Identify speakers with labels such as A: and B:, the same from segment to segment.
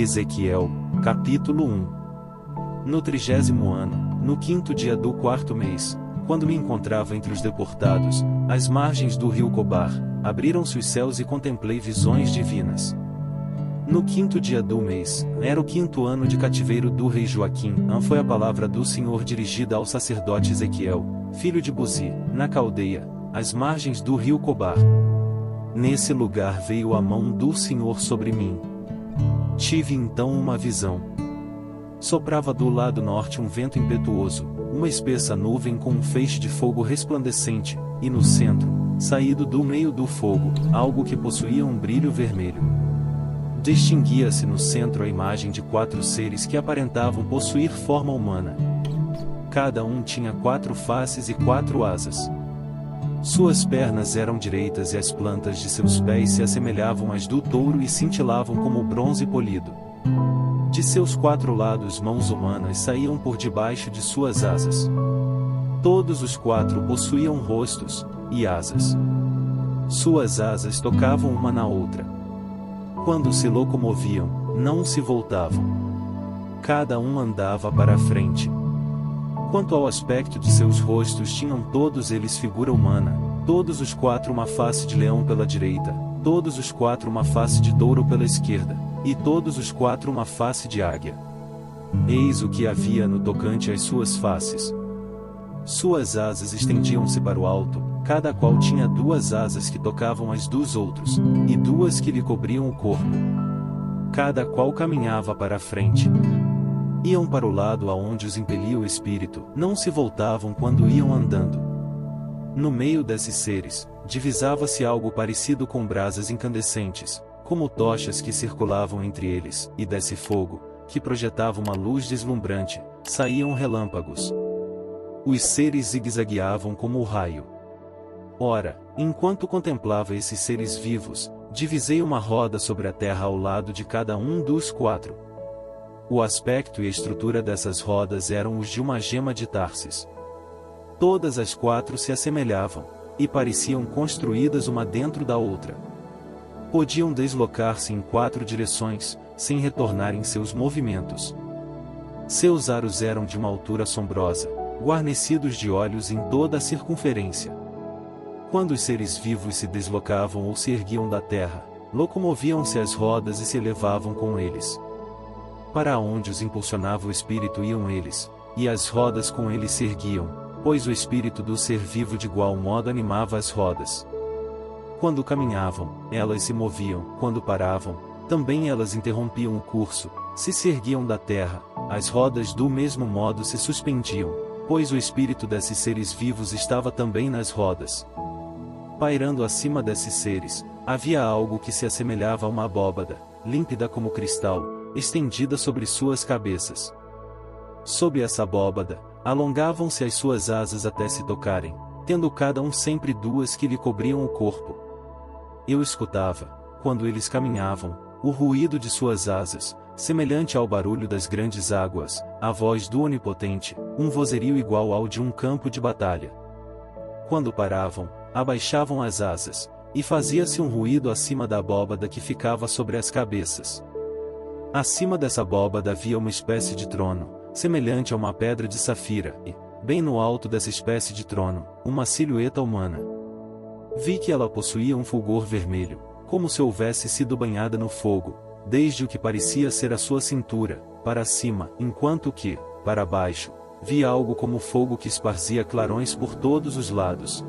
A: Ezequiel, capítulo 1. No 30º ano, no 5º dia do 4º mês, quando me encontrava entre os deportados, às margens do rio Cobar, abriram-se os céus e contemplei visões divinas. No 5º dia do mês, era o 5º ano de cativeiro do rei Joaquim, foi a palavra do Senhor dirigida ao sacerdote Ezequiel, filho de Buzi, na Caldeia, às margens do rio Cobar. Nesse lugar veio a mão do Senhor sobre mim. Tive então uma visão. Soprava do lado norte um vento impetuoso, uma espessa nuvem com um feixe de fogo resplandecente, e no centro, saído do meio do fogo, algo que possuía um brilho vermelho. Distinguia-se no centro a imagem de 4 seres que aparentavam possuir forma humana. Cada um tinha 4 faces e 4 asas. Suas pernas eram direitas e as plantas de seus pés se assemelhavam às do touro e cintilavam como bronze polido. De seus 4 lados mãos humanas saíam por debaixo de suas asas. Todos os 4 possuíam rostos e asas. Suas asas tocavam uma na outra. Quando se locomoviam, não se voltavam. Cada um andava para a frente. Quanto ao aspecto de seus rostos, tinham todos eles figura humana, todos os 4 uma face de leão pela direita, todos os 4 uma face de touro pela esquerda, e todos os 4 uma face de águia. Eis o que havia no tocante às suas faces. Suas asas estendiam-se para o alto, cada qual tinha 2 asas que tocavam as dos outros, e 2 que lhe cobriam o corpo. Cada qual caminhava para a frente. Iam para o lado aonde os impelia o espírito, não se voltavam quando iam andando. No meio desses seres, divisava-se algo parecido com brasas incandescentes, como tochas que circulavam entre eles, e desse fogo, que projetava uma luz deslumbrante, saíam relâmpagos. Os seres zigue-zagueavam como o raio. Ora, enquanto contemplava esses seres vivos, divisei uma roda sobre a terra ao lado de cada um dos 4. O aspecto e a estrutura dessas rodas eram os de uma gema de Tarsis. Todas as 4 se assemelhavam, e pareciam construídas uma dentro da outra. Podiam deslocar-se em 4 direções, sem retornar em seus movimentos. Seus aros eram de uma altura assombrosa, guarnecidos de olhos em toda a circunferência. Quando os seres vivos se deslocavam ou se erguiam da terra, locomoviam-se as rodas e se elevavam com eles. Para onde os impulsionava o espírito iam eles, e as rodas com eles se erguiam, pois o espírito do ser vivo de igual modo animava as rodas. Quando caminhavam, elas se moviam, quando paravam, também elas interrompiam o curso, se erguiam da terra, as rodas do mesmo modo se suspendiam, pois o espírito desses seres vivos estava também nas rodas. Pairando acima desses seres, havia algo que se assemelhava a uma abóbada, límpida como cristal, estendida sobre suas cabeças. Sob essa abóbada, alongavam-se as suas asas até se tocarem, tendo cada um sempre 2 que lhe cobriam o corpo. Eu escutava, quando eles caminhavam, o ruído de suas asas, semelhante ao barulho das grandes águas, a voz do Onipotente, um vozerio igual ao de um campo de batalha. Quando paravam, abaixavam as asas, e fazia-se um ruído acima da abóbada que ficava sobre as cabeças. Acima dessa abóbada havia uma espécie de trono, semelhante a uma pedra de safira, e, bem no alto dessa espécie de trono, uma silhueta humana. Vi que ela possuía um fulgor vermelho, como se houvesse sido banhada no fogo, desde o que parecia ser a sua cintura, para cima, enquanto que, para baixo, vi algo como fogo que esparzia clarões por todos os lados.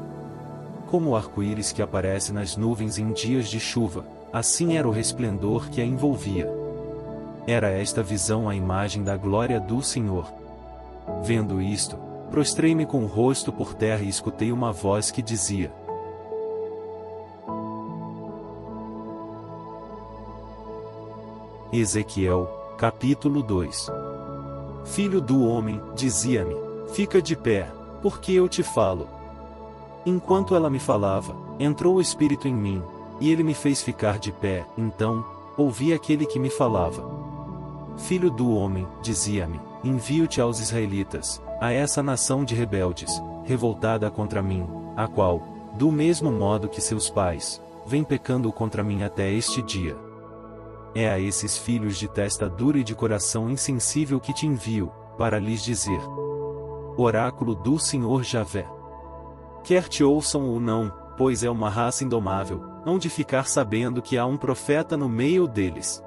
A: Como o arco-íris que aparece nas nuvens em dias de chuva, assim era o resplendor que a envolvia. Era esta visão a imagem da glória do Senhor. Vendo isto, prostrei-me com o rosto por terra e escutei uma voz que dizia: Ezequiel, capítulo 2. Filho do homem, dizia-me, fica de pé, porque eu te falo. Enquanto ela me falava, entrou o Espírito em mim, e ele me fez ficar de pé. Então, ouvi aquele que me falava. Filho do homem, dizia-me, envio-te aos israelitas, a essa nação de rebeldes, revoltada contra mim, a qual, do mesmo modo que seus pais, vem pecando contra mim até este dia. É a esses filhos de testa dura e de coração insensível que te envio, para lhes dizer: Oráculo do Senhor Javé. Quer te ouçam ou não, pois é uma raça indomável, hão de ficar sabendo que há um profeta no meio deles.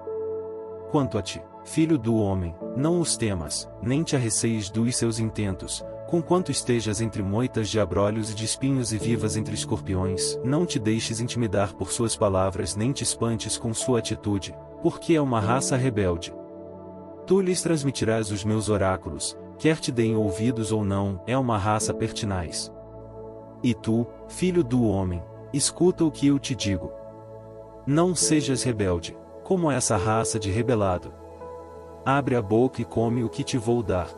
A: Quanto a ti, filho do homem, não os temas, nem te arreceis dos seus intentos, conquanto estejas entre moitas de abrolhos e de espinhos e vivas entre escorpiões, não te deixes intimidar por suas palavras nem te espantes com sua atitude, porque é uma raça rebelde. Tu lhes transmitirás os meus oráculos, quer te deem ouvidos ou não, é uma raça pertinaz. E tu, filho do homem, escuta o que eu te digo. Não sejas rebelde, como essa raça de rebelado. Abre a boca e come o que te vou dar.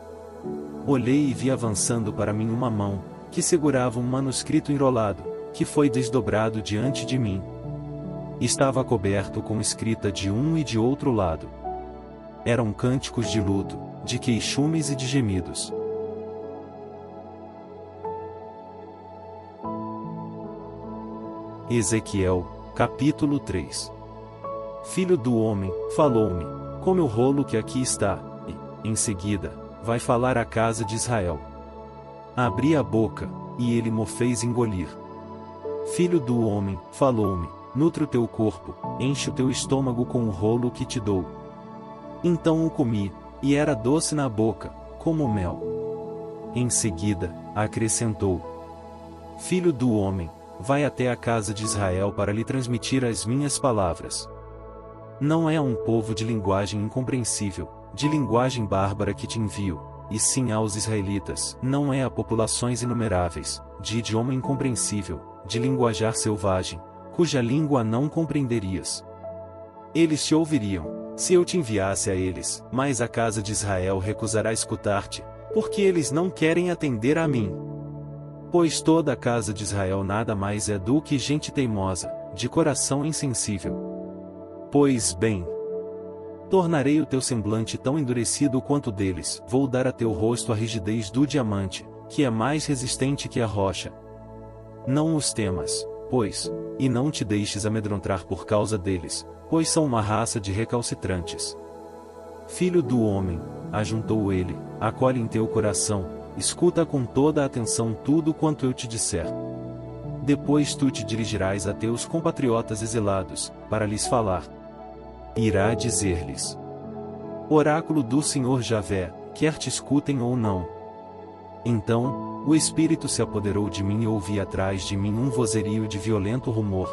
A: Olhei e vi avançando para mim uma mão, que segurava um manuscrito enrolado, que foi desdobrado diante de mim. Estava coberto com escrita de um e de outro lado. Eram cânticos de luto, de queixumes e de gemidos. Ezequiel, capítulo 3. Filho do homem, falou-me, come o rolo que aqui está, e, em seguida, vai falar à casa de Israel. Abri a boca, e ele mo fez engolir. Filho do homem, falou-me, nutre o teu corpo, enche o teu estômago com o rolo que te dou. Então o comi, e era doce na boca, como mel. Em seguida, acrescentou: Filho do homem, vai até a casa de Israel para lhe transmitir as minhas palavras. Não é um povo de linguagem incompreensível, de linguagem bárbara que te envio, e sim aos israelitas, não é a populações inumeráveis, de idioma incompreensível, de linguajar selvagem, cuja língua não compreenderias. Eles te ouviriam, se eu te enviasse a eles, mas a casa de Israel recusará escutar-te, porque eles não querem atender a mim. Pois toda a casa de Israel nada mais é do que gente teimosa, de coração insensível. Pois bem, tornarei o teu semblante tão endurecido quanto deles, vou dar a teu rosto a rigidez do diamante, que é mais resistente que a rocha. Não os temas, pois, e não te deixes amedrontar por causa deles, pois são uma raça de recalcitrantes. Filho do homem, ajuntou ele, acolhe em teu coração, escuta com toda a atenção tudo quanto eu te disser. Depois tu te dirigirás a teus compatriotas exilados, para lhes falar. Irá dizer-lhes: Oráculo do Senhor Javé, quer te escutem ou não. Então, o Espírito se apoderou de mim e ouvi atrás de mim um vozerio de violento rumor.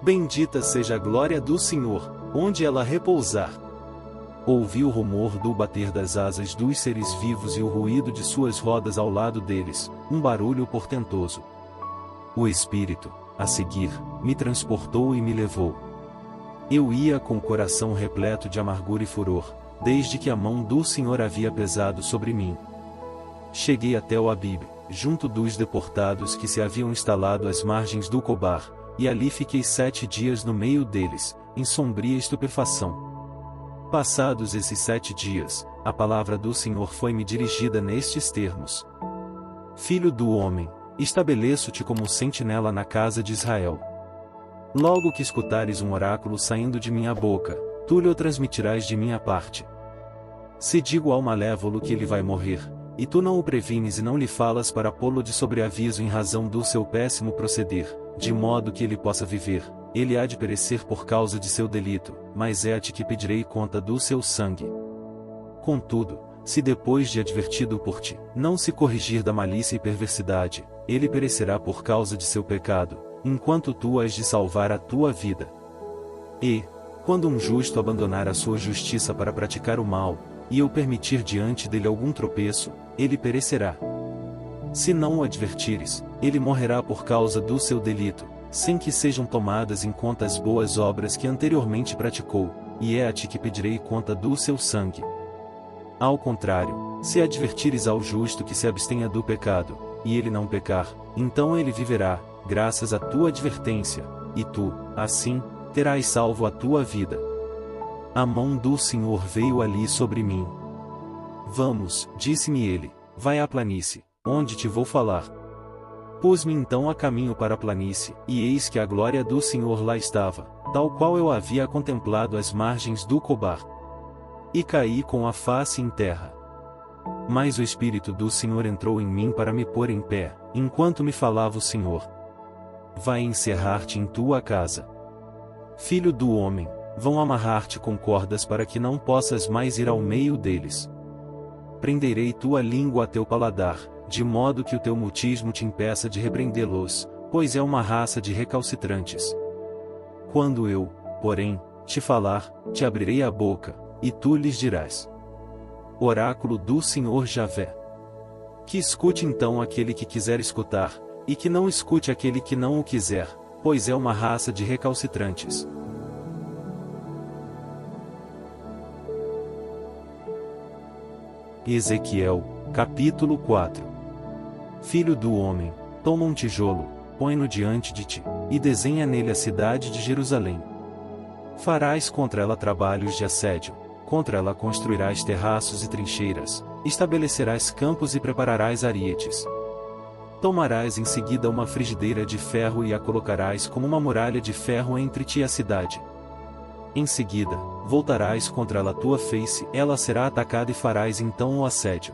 A: Bendita seja a glória do Senhor, onde ela repousar. Ouvi o rumor do bater das asas dos seres vivos e o ruído de suas rodas ao lado deles, um barulho portentoso. O Espírito, a seguir, me transportou e me levou. Eu ia com o coração repleto de amargura e furor, desde que a mão do Senhor havia pesado sobre mim. Cheguei até o Abib, junto dos deportados que se haviam instalado às margens do Cobar, e ali fiquei 7 dias no meio deles, em sombria estupefação. Passados esses 7 dias, a palavra do Senhor foi-me dirigida nestes termos: Filho do homem, estabeleço-te como sentinela na casa de Israel. Logo que escutares um oráculo saindo de minha boca, tu lhe o transmitirás de minha parte. Se digo ao malévolo que ele vai morrer, e tu não o prevines e não lhe falas para pô-lo de sobreaviso em razão do seu péssimo proceder, de modo que ele possa viver, ele há de perecer por causa de seu delito, mas é a ti que pedirei conta do seu sangue. Contudo, se depois de advertido por ti, não se corrigir da malícia e perversidade, ele perecerá por causa de seu pecado, enquanto tu has de salvar a tua vida. E, quando um justo abandonar a sua justiça para praticar o mal, e eu permitir diante dele algum tropeço, ele perecerá. Se não o advertires, ele morrerá por causa do seu delito, sem que sejam tomadas em conta as boas obras que anteriormente praticou, e é a ti que pedirei conta do seu sangue. Ao contrário, se advertires ao justo que se abstenha do pecado, e ele não pecar, então ele viverá, graças à tua advertência, e tu, assim, terás salvo a tua vida. A mão do Senhor veio ali sobre mim. Vamos, disse-me ele, vai à planície, onde te vou falar. Pus-me então a caminho para a planície, e eis que a glória do Senhor lá estava, tal qual eu havia contemplado às margens do Cobar. E caí com a face em terra. Mas o Espírito do Senhor entrou em mim para me pôr em pé, enquanto me falava o Senhor. Vai encerrar-te em tua casa. Filho do homem, vão amarrar-te com cordas para que não possas mais ir ao meio deles. Prenderei tua língua a teu paladar, de modo que o teu mutismo te impeça de repreendê-los, pois é uma raça de recalcitrantes. Quando eu, porém, te falar, te abrirei a boca, e tu lhes dirás. Oráculo do Senhor Javé. Que escute então aquele que quiser escutar, e que não escute aquele que não o quiser, pois é uma raça de recalcitrantes. Ezequiel, capítulo 4. Filho do homem, toma um tijolo, põe-no diante de ti, e desenha nele a cidade de Jerusalém. Farás contra ela trabalhos de assédio, contra ela construirás terraços e trincheiras, estabelecerás campos e prepararás arietes. Tomarás em seguida uma frigideira de ferro e a colocarás como uma muralha de ferro entre ti e a cidade. Em seguida, voltarás contra ela a tua face, ela será atacada e farás então o assédio.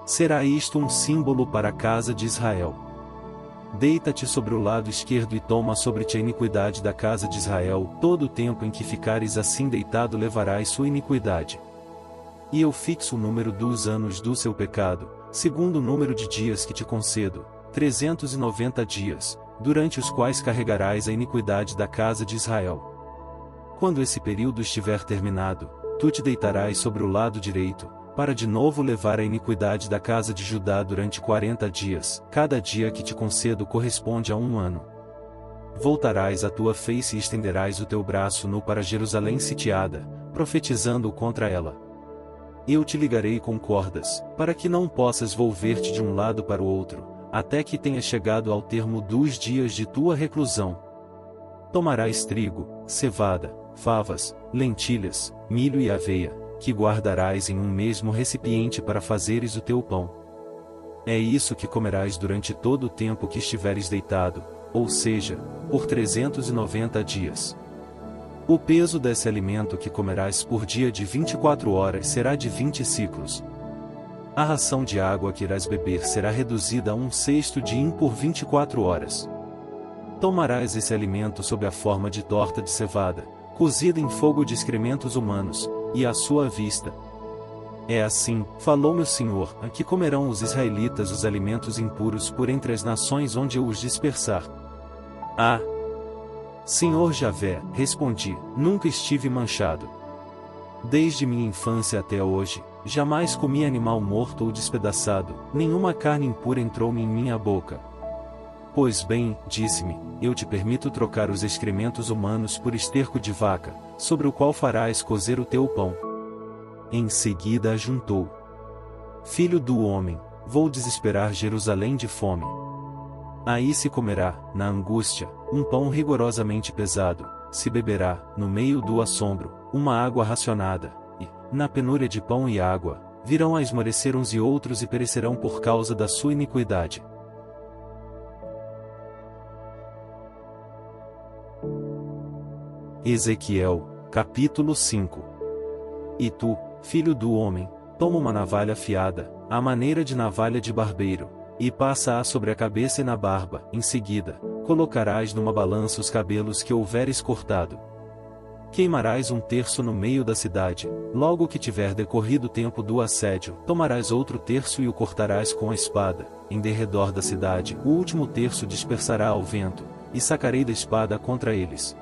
A: Será isto um símbolo para a casa de Israel. Deita-te sobre o lado esquerdo e toma sobre ti a iniquidade da casa de Israel, todo o tempo em que ficares assim deitado levarás sua iniquidade. E eu fixo o número dos anos do seu pecado, segundo o número de dias que te concedo, 390 dias, durante os quais carregarás a iniquidade da casa de Israel. Quando esse período estiver terminado, tu te deitarás sobre o lado direito, para de novo levar a iniquidade da casa de Judá durante 40 dias, cada dia que te concedo corresponde a 1 ano. Voltarás a tua face e estenderás o teu braço nu para Jerusalém sitiada, profetizando contra ela. Eu te ligarei com cordas, para que não possas volver-te de um lado para o outro, até que tenhas chegado ao termo dos dias de tua reclusão. Tomarás trigo, cevada, favas, lentilhas, milho e aveia, que guardarás em um mesmo recipiente para fazeres o teu pão. É isso que comerás durante todo o tempo que estiveres deitado, ou seja, por 390 dias. O peso desse alimento que comerás por dia de 24 horas será de 20 ciclos. A ração de água que irás beber será reduzida a 1/6 de hin por 24 horas. Tomarás esse alimento sob a forma de torta de cevada, cozida em fogo de excrementos humanos, e à sua vista. É assim, falou meu Senhor, a que comerão os israelitas os alimentos impuros por entre as nações onde eu os dispersar. Ah! Senhor Javé, respondi, nunca estive manchado. Desde minha infância até hoje, jamais comi animal morto ou despedaçado, nenhuma carne impura entrou-me em minha boca. Pois bem, disse-me, eu te permito trocar os excrementos humanos por esterco de vaca, sobre o qual farás cozer o teu pão. Em seguida ajuntou. Filho do homem, vou desesperar Jerusalém de fome. Aí se comerá, na angústia, um pão rigorosamente pesado, se beberá, no meio do assombro, uma água racionada, e, na penúria de pão e água, virão a esmorecer uns e outros e perecerão por causa da sua iniquidade. Ezequiel, capítulo 5. E tu, filho do homem, toma uma navalha afiada, à maneira de navalha de barbeiro, e passa-a sobre a cabeça e na barba, em seguida, colocarás numa balança os cabelos que houveres cortado. Queimarás 1/3 no meio da cidade, logo que tiver decorrido o tempo do assédio, tomarás outro terço e o cortarás com a espada, em derredor da cidade, o último terço dispersará ao vento, e sacarei da espada contra eles.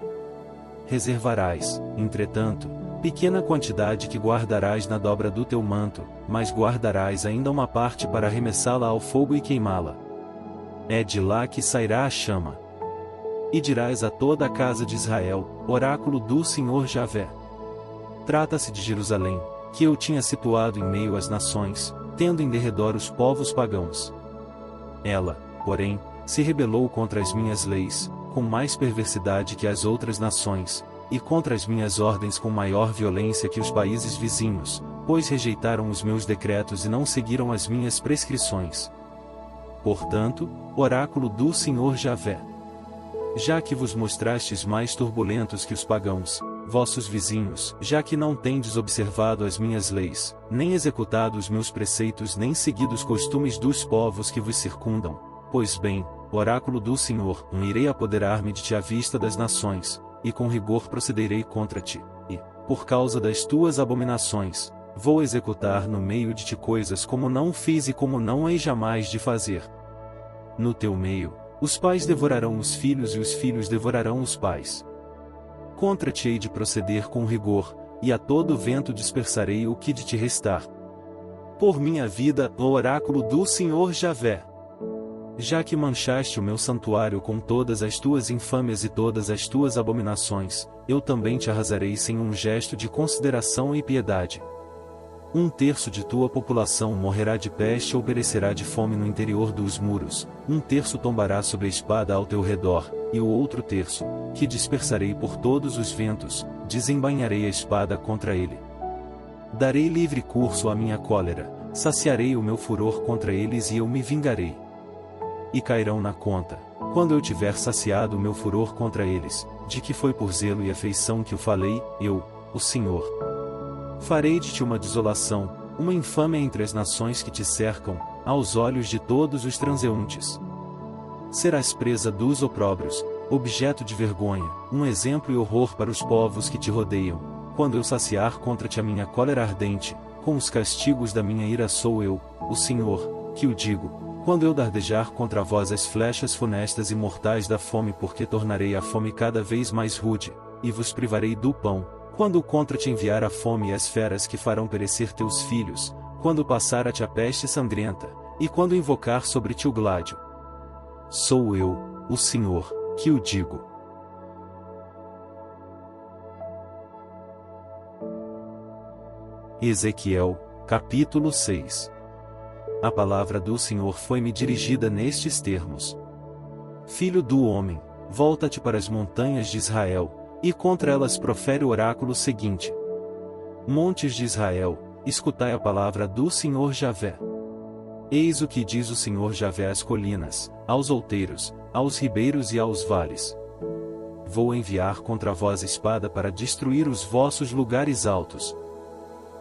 A: Reservarás, entretanto, pequena quantidade que guardarás na dobra do teu manto, mas guardarás ainda uma parte para arremessá-la ao fogo e queimá-la. É de lá que sairá a chama. E dirás a toda a casa de Israel, oráculo do Senhor Javé. Trata-se de Jerusalém, que eu tinha situado em meio às nações, tendo em derredor os povos pagãos. Ela, porém, se rebelou contra as minhas leis, com mais perversidade que as outras nações, e contra as minhas ordens com maior violência que os países vizinhos, pois rejeitaram os meus decretos e não seguiram as minhas prescrições. Portanto, oráculo do Senhor Javé. Já que vos mostrastes mais turbulentos que os pagãos, vossos vizinhos, já que não tendes observado as minhas leis, nem executado os meus preceitos nem seguido os costumes dos povos que vos circundam, pois bem, oráculo do Senhor, irei apoderar-me de ti à vista das nações, e com rigor procederei contra ti, e, por causa das tuas abominações, vou executar no meio de ti coisas como não fiz e como não hei jamais de fazer. No teu meio, os pais devorarão os filhos e os filhos devorarão os pais. Contra ti hei de proceder com rigor, e a todo vento dispersarei o que de ti restar. Por minha vida, ó oráculo do Senhor Javé. Já que manchaste o meu santuário com todas as tuas infâmias e todas as tuas abominações, eu também te arrasarei sem um gesto de consideração e piedade. 1/3 de tua população morrerá de peste ou perecerá de fome no interior dos muros, 1/3 tombará sob a espada ao teu redor, e o outro terço, que dispersarei por todos os ventos, desembainharei a espada contra ele. Darei livre curso à minha cólera, saciarei o meu furor contra eles e eu me vingarei. E cairão na conta, quando eu tiver saciado o meu furor contra eles, de que foi por zelo e afeição que o falei, eu, o Senhor. Farei de ti uma desolação, uma infâmia entre as nações que te cercam, aos olhos de todos os transeuntes. Serás presa dos opróbrios, objeto de vergonha, um exemplo e horror para os povos que te rodeiam, quando eu saciar contra ti a minha cólera ardente, com os castigos da minha ira sou eu, o Senhor, que o digo, quando eu dardejar contra vós as flechas funestas e mortais da fome, porque tornarei a fome cada vez mais rude, e vos privarei do pão, quando contra te enviar a fome e as feras que farão perecer teus filhos, quando passar a te a peste sangrenta, e quando invocar sobre ti o gládio. Sou eu, o Senhor, que o digo. Ezequiel, capítulo 6. A palavra do Senhor foi-me dirigida nestes termos: Filho do homem, volta-te para as montanhas de Israel, e contra elas profere o oráculo seguinte: Montes de Israel, escutai a palavra do Senhor Javé. Eis o que diz o Senhor Javé às colinas, aos outeiros, aos ribeiros e aos vales. Vou enviar contra vós espada para destruir os vossos lugares altos.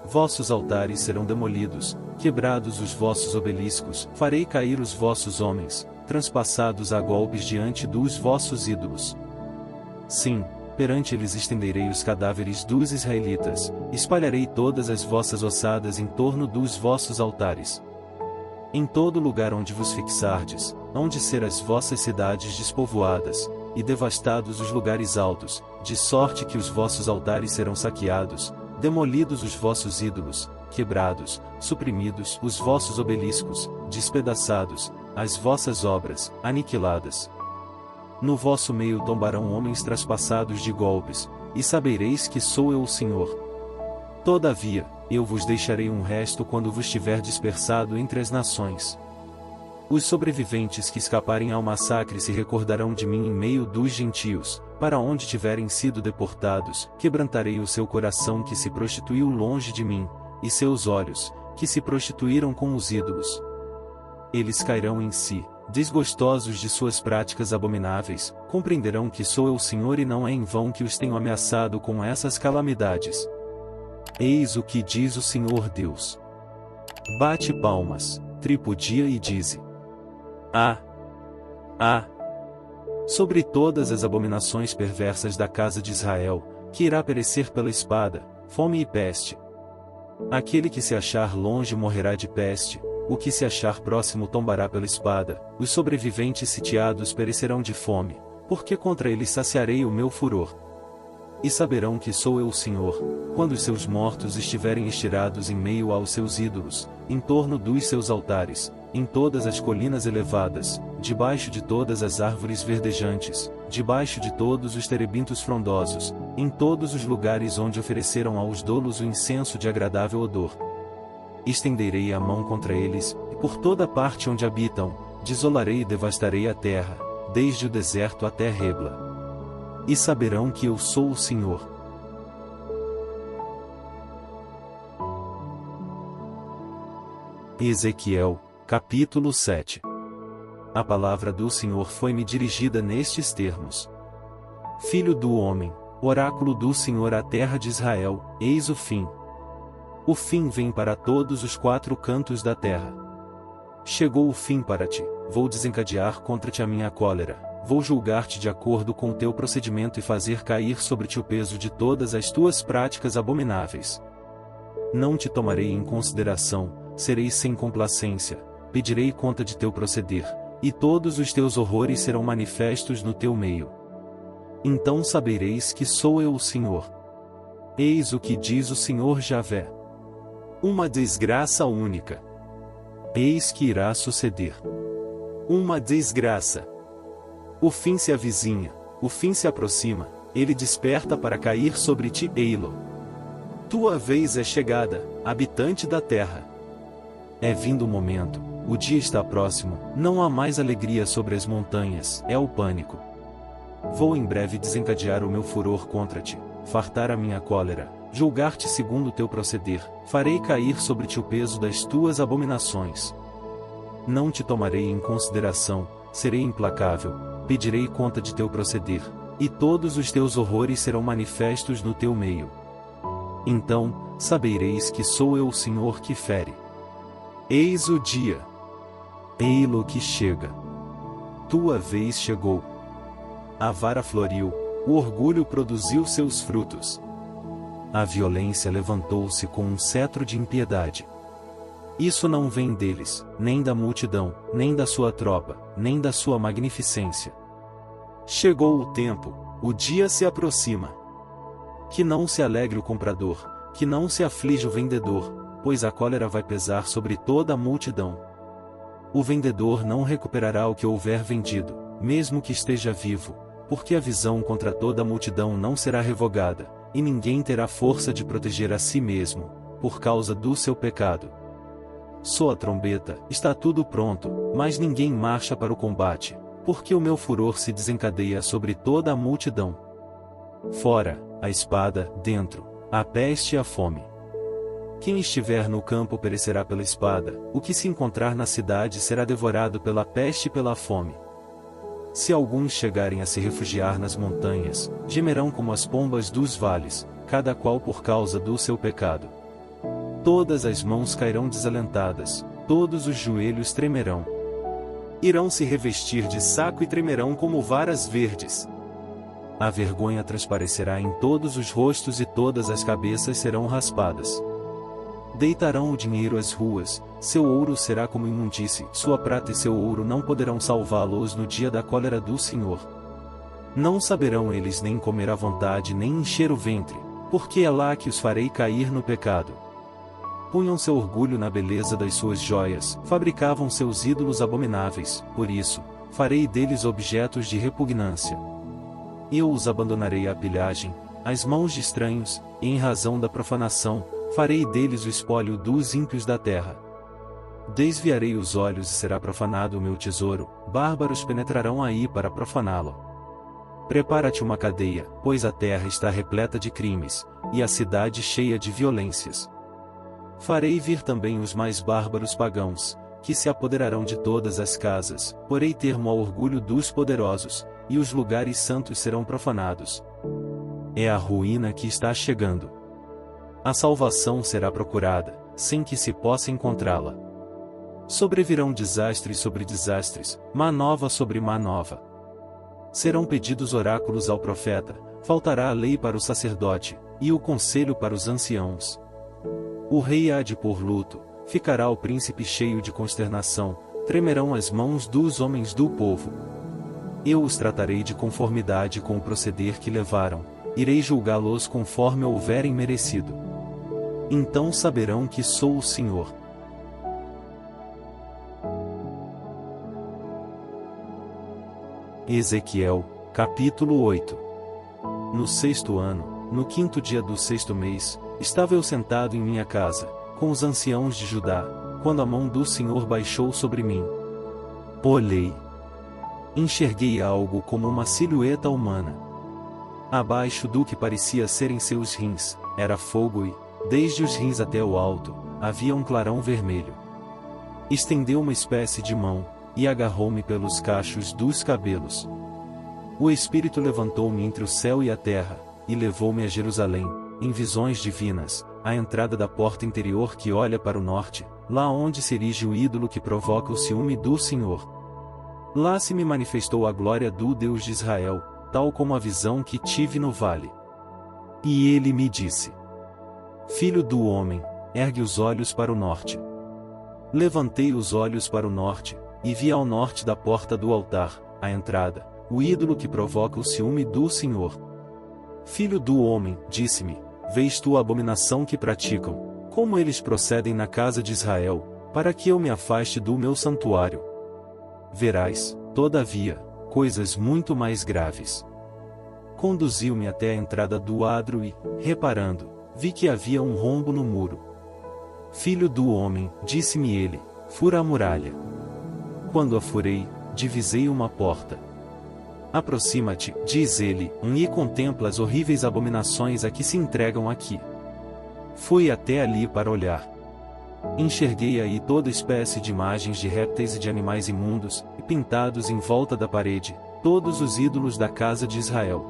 A: Vossos altares serão demolidos, quebrados os vossos obeliscos, farei cair os vossos homens, transpassados a golpes diante dos vossos ídolos. Sim, perante eles estenderei os cadáveres dos israelitas, espalharei todas as vossas ossadas em torno dos vossos altares. Em todo lugar onde vos fixardes, hão de ser as vossas cidades despovoadas, e devastados os lugares altos, de sorte que os vossos altares serão saqueados, demolidos os vossos ídolos, quebrados, suprimidos os vossos obeliscos, despedaçados, as vossas obras, aniquiladas. No vosso meio tombarão homens traspassados de golpes, e sabereis que sou eu o Senhor. Todavia, eu vos deixarei um resto quando vos tiver dispersado entre as nações. Os sobreviventes que escaparem ao massacre se recordarão de mim em meio dos gentios, para onde tiverem sido deportados, quebrantarei o seu coração que se prostituiu longe de mim, e seus olhos, que se prostituíram com os ídolos. Eles cairão em si, desgostosos de suas práticas abomináveis, compreenderão que sou eu o Senhor e não é em vão que os tenho ameaçado com essas calamidades. Eis o que diz o Senhor Deus. Bate palmas, tripudia e dize: Ah! Ah! Sobre todas as abominações perversas da casa de Israel, que irá perecer pela espada, fome e peste. Aquele que se achar longe morrerá de peste, o que se achar próximo tombará pela espada, os sobreviventes sitiados perecerão de fome, porque contra eles saciarei o meu furor. E saberão que sou eu o Senhor, quando os seus mortos estiverem estirados em meio aos seus ídolos, em torno dos seus altares, em todas as colinas elevadas, debaixo de todas as árvores verdejantes, debaixo de todos os terebintos frondosos, em todos os lugares onde ofereceram aos doulos o incenso de agradável odor. Estenderei a mão contra eles, e por toda parte onde habitam, desolarei e devastarei a terra, desde o deserto até Rebla. E saberão que eu sou o Senhor. Ezequiel, capítulo 7. a palavra do Senhor foi-me dirigida nestes termos: Filho do homem, oráculo do Senhor à terra de Israel, eis o fim. O fim vem para todos os 4 cantos da terra. Chegou o fim para ti, vou desencadear contra ti a minha cólera, vou julgar-te de acordo com o teu procedimento e fazer cair sobre ti o peso de todas as tuas práticas abomináveis. Não te tomarei em consideração, serei sem complacência, pedirei conta de teu proceder, e todos os teus horrores serão manifestos no teu meio. Então sabereis que sou eu o Senhor. Eis o que diz o Senhor Javé. Uma desgraça única. Eis que irá suceder. Uma desgraça. O fim se avizinha, o fim se aproxima, ele desperta para cair sobre ti, Eilo. Tua vez é chegada, habitante da terra. É vindo o momento, o dia está próximo, não há mais alegria sobre as montanhas, é o pânico. Vou em breve desencadear o meu furor contra ti, fartar a minha cólera, julgar-te segundo o teu proceder, farei cair sobre ti o peso das tuas abominações. Não te tomarei em consideração, serei implacável, pedirei conta de teu proceder, e todos os teus horrores serão manifestos no teu meio. Então, sabereis que sou eu o Senhor que fere. Eis o dia. Ei-lo que chega. Tua vez chegou. A vara floriu, o orgulho produziu seus frutos. A violência levantou-se com um cetro de impiedade. Isso não vem deles, nem da multidão, nem da sua tropa, nem da sua magnificência. Chegou o tempo, o dia se aproxima. Que não se alegre o comprador, que não se aflige o vendedor, pois a cólera vai pesar sobre toda a multidão. O vendedor não recuperará o que houver vendido, mesmo que esteja vivo, porque a visão contra toda a multidão não será revogada, e ninguém terá força de proteger a si mesmo, por causa do seu pecado. Soa a trombeta, está tudo pronto, mas ninguém marcha para o combate, porque o meu furor se desencadeia sobre toda a multidão. Fora, a espada, dentro, a peste e a fome. Quem estiver no campo perecerá pela espada, o que se encontrar na cidade será devorado pela peste e pela fome. Se alguns chegarem a se refugiar nas montanhas, gemerão como as pombas dos vales, cada qual por causa do seu pecado. Todas as mãos cairão desalentadas, todos os joelhos tremerão. Irão se revestir de saco e tremerão como varas verdes. A vergonha transparecerá em todos os rostos e todas as cabeças serão raspadas. Deitarão o dinheiro às ruas, seu ouro será como imundície, sua prata e seu ouro não poderão salvá-los no dia da cólera do Senhor. Não saberão eles nem comer à vontade nem encher o ventre, porque é lá que os farei cair no pecado. Punham seu orgulho na beleza das suas joias, fabricavam seus ídolos abomináveis, por isso, farei deles objetos de repugnância. Eu os abandonarei à pilhagem, às mãos de estranhos, e em razão da profanação, farei deles o espólio dos ímpios da terra. Desviarei os olhos e será profanado o meu tesouro, bárbaros penetrarão aí para profaná-lo. Prepara-te uma cadeia, pois a terra está repleta de crimes, e a cidade cheia de violências. Farei vir também os mais bárbaros pagãos, que se apoderarão de todas as casas, porei termo ao orgulho dos poderosos, e os lugares santos serão profanados. É a ruína que está chegando. A salvação será procurada, sem que se possa encontrá-la. Sobrevirão desastres sobre desastres, má nova sobre má nova. Serão pedidos oráculos ao profeta, faltará a lei para o sacerdote, e o conselho para os anciãos. O rei há de pôr luto, ficará o príncipe cheio de consternação, tremerão as mãos dos homens do povo. Eu os tratarei de conformidade com o proceder que levaram, irei julgá-los conforme houverem merecido. Então saberão que sou o Senhor. Ezequiel, capítulo 8. No 6º ano, no 5º dia do 6º mês, estava eu sentado em minha casa, com os anciãos de Judá, quando a mão do Senhor baixou sobre mim. Olhei. Enxerguei algo como uma silhueta humana. Abaixo do que parecia serem seus rins, era fogo e, desde os rins até o alto, havia um clarão vermelho. Estendeu uma espécie de mão, e agarrou-me pelos cachos dos cabelos. O Espírito levantou-me entre o céu e a terra, e levou-me a Jerusalém, em visões divinas, à entrada da porta interior que olha para o norte, lá onde se erige o ídolo que provoca o ciúme do Senhor. Lá se me manifestou a glória do Deus de Israel, tal como a visão que tive no vale. E ele me disse: Filho do homem, ergue os olhos para o norte. Levantei os olhos para o norte, e vi ao norte da porta do altar, a entrada, o ídolo que provoca o ciúme do Senhor. Filho do homem, disse-me, vês tu a abominação que praticam, como eles procedem na casa de Israel, para que eu me afaste do meu santuário. Verás, todavia, coisas muito mais graves. Conduziu-me até a entrada do adro e, reparando, vi que havia um rombo no muro. Filho do homem, disse-me ele, fura a muralha. Quando a furei, divisei uma porta. Aproxima-te, diz ele, e contempla as horríveis abominações a que se entregam aqui. Fui até ali para olhar. Enxerguei aí toda espécie de imagens de répteis e de animais imundos, e pintados em volta da parede, todos os ídolos da casa de Israel.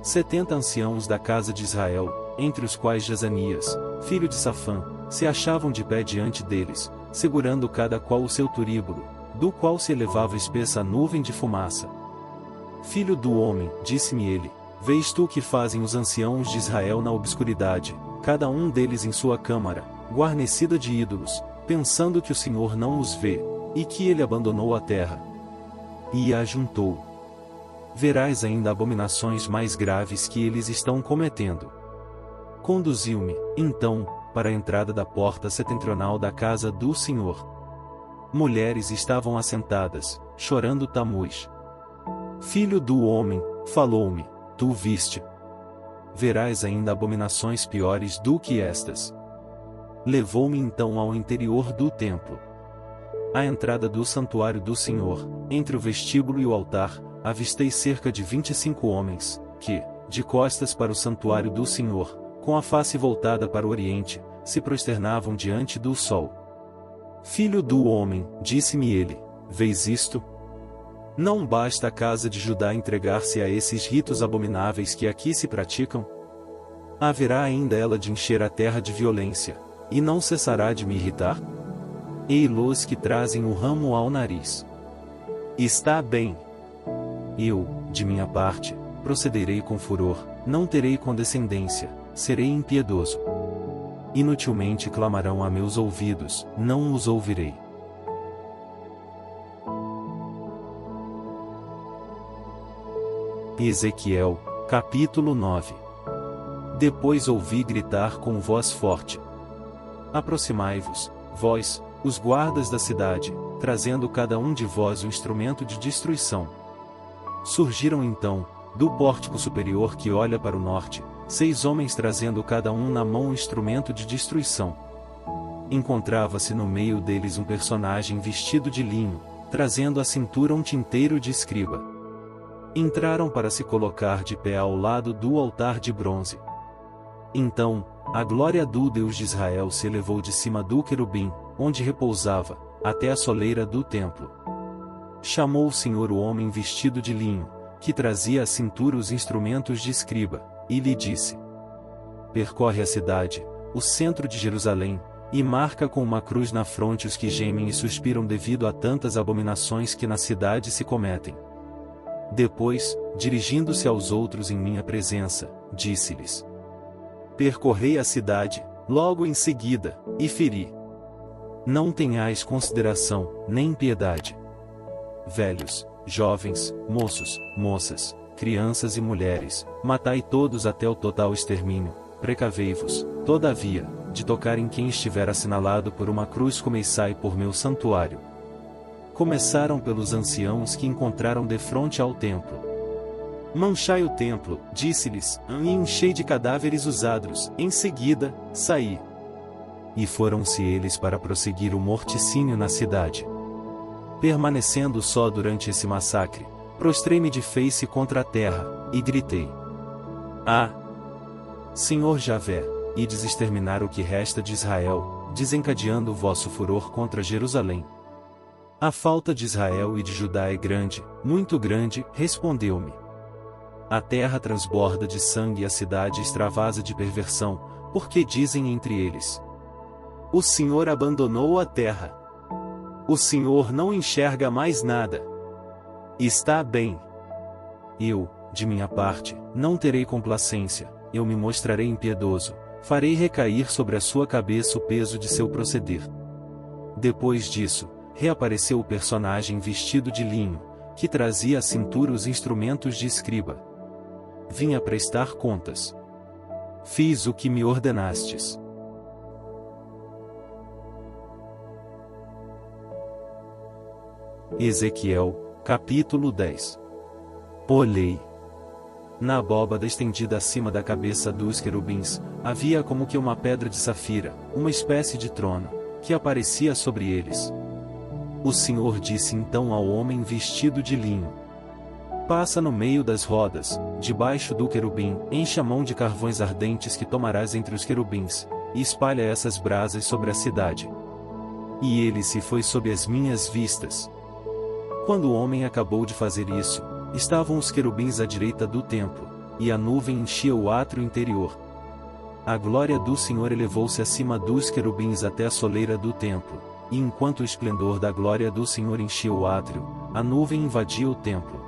A: 70 anciãos da casa de Israel, entre os quais Jazanias, filho de Safã, se achavam de pé diante deles, segurando cada qual o seu turíbulo, do qual se elevava espessa nuvem de fumaça. Filho do homem, disse-me ele, vês tu o que fazem os anciãos de Israel na obscuridade, cada um deles em sua câmara, guarnecida de ídolos, pensando que o Senhor não os vê, e que ele abandonou a terra. E ajuntou. Verás ainda abominações mais graves que eles estão cometendo. Conduziu-me, então, para a entrada da porta setentrional da casa do Senhor. Mulheres estavam assentadas, chorando Tamuz. Filho do homem, falou-me, tu viste. Verás ainda abominações piores do que estas. Levou-me então ao interior do templo. À entrada do santuário do Senhor, entre o vestíbulo e o altar, avistei cerca de 25 homens, que, de costas para o santuário do Senhor, com a face voltada para o oriente, se prosternavam diante do sol. Filho do homem, disse-me ele, vês isto? Não basta a casa de Judá entregar-se a esses ritos abomináveis que aqui se praticam? Haverá ainda ela de encher a terra de violência, e não cessará de me irritar? Ei-los que trazem o ramo ao nariz. Está bem. Eu, de minha parte, procederei com furor, não terei condescendência, serei impiedoso. Inutilmente clamarão a meus ouvidos, não os ouvirei. Ezequiel, capítulo 9. Depois ouvi gritar com voz forte: Aproximai-vos, vós, os guardas da cidade, trazendo cada um de vós um instrumento de destruição. Surgiram então, do pórtico superior que olha para o norte, 6 homens trazendo cada um na mão um instrumento de destruição. Encontrava-se no meio deles um personagem vestido de linho, trazendo à cintura um tinteiro de escriba. Entraram para se colocar de pé ao lado do altar de bronze. Então, a glória do Deus de Israel se elevou de cima do querubim, onde repousava, até a soleira do templo. Chamou o Senhor o homem vestido de linho, que trazia à cintura os instrumentos de escriba, e lhe disse: Percorre a cidade, o centro de Jerusalém, e marca com uma cruz na fronte os que gemem e suspiram devido a tantas abominações que na cidade se cometem. Depois, dirigindo-se aos outros em minha presença, disse-lhes: Percorrei a cidade, logo em seguida, e feri. Não tenhais consideração, nem piedade. Velhos, jovens, moços, moças, crianças e mulheres, matai todos até o total extermínio. Precavei-vos, todavia, de tocar em quem estiver assinalado por uma cruz começai por meu santuário. Começaram pelos anciãos que encontraram defronte ao templo. Manchai o templo, disse-lhes, e enchei de cadáveres os adros, em seguida, saí. E foram-se eles para prosseguir o morticínio na cidade. Permanecendo só durante esse massacre, prostrei-me de face contra a terra, e gritei: Ah! Senhor Javé, ides exterminar o que resta de Israel, desencadeando o vosso furor contra Jerusalém. A falta de Israel e de Judá é grande, muito grande, respondeu-me. A terra transborda de sangue e a cidade extravasa de perversão, porque dizem entre eles: o Senhor abandonou a terra. O Senhor não enxerga mais nada. Está bem. Eu, de minha parte, não terei complacência, eu me mostrarei impiedoso, farei recair sobre a sua cabeça o peso de seu proceder. Depois disso, reapareceu o personagem vestido de linho, que trazia à cintura os instrumentos de escriba. Vinha prestar contas. Fiz o que me ordenastes. Ezequiel, capítulo 10. Olhei. Na abóbada estendida acima da cabeça dos querubins, havia como que uma pedra de safira, uma espécie de trono, que aparecia sobre eles. O Senhor disse então ao homem vestido de linho: passa no meio das rodas, debaixo do querubim, enche a mão de carvões ardentes que tomarás entre os querubins, e espalha essas brasas sobre a cidade. E ele se foi sob as minhas vistas. Quando o homem acabou de fazer isso, estavam os querubins à direita do templo, e a nuvem enchia o átrio interior. A glória do Senhor elevou-se acima dos querubins até a soleira do templo, e enquanto o esplendor da glória do Senhor enchia o átrio, a nuvem invadia o templo.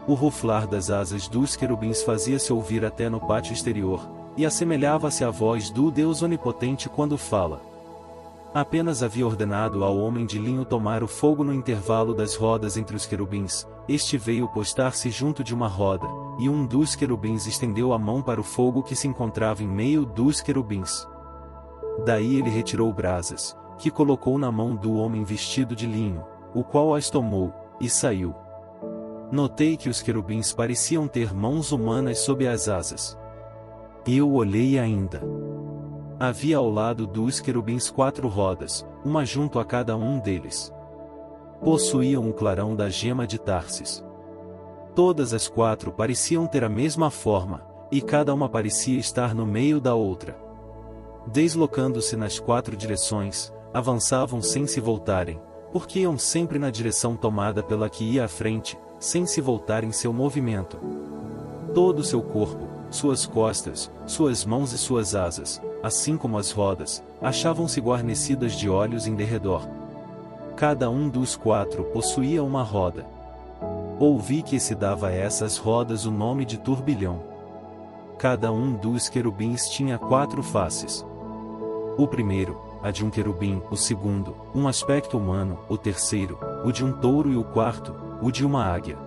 A: O ruflar das asas dos querubins fazia-se ouvir até no pátio exterior, e assemelhava-se à voz do Deus Onipotente quando fala. Apenas havia ordenado ao homem de linho tomar o fogo no intervalo das rodas entre os querubins. Este veio postar-se junto de uma roda, e um dos querubins estendeu a mão para o fogo que se encontrava em meio dos querubins. Daí ele retirou brasas, que colocou na mão do homem vestido de linho, o qual as tomou, e saiu. Notei que os querubins pareciam ter mãos humanas sob as asas. Eu olhei ainda. Havia ao lado dos querubins 4 rodas, uma junto a cada um deles. Possuíam o clarão da gema de Tarsis. Todas as 4 pareciam ter a mesma forma, e cada uma parecia estar no meio da outra. Deslocando-se nas 4 direções, avançavam sem se voltarem, porque iam sempre na direção tomada pela que ia à frente, sem se voltar em seu movimento. Todo o seu corpo, suas costas, suas mãos e suas asas, assim como as rodas, achavam-se guarnecidas de olhos em derredor. Cada um dos 4 possuía uma roda. Ouvi que se dava a essas rodas o nome de turbilhão. Cada um dos querubins tinha 4 faces. O primeiro, a de um querubim; o segundo, um aspecto humano; o terceiro, o de um touro; e o quarto, o de uma águia.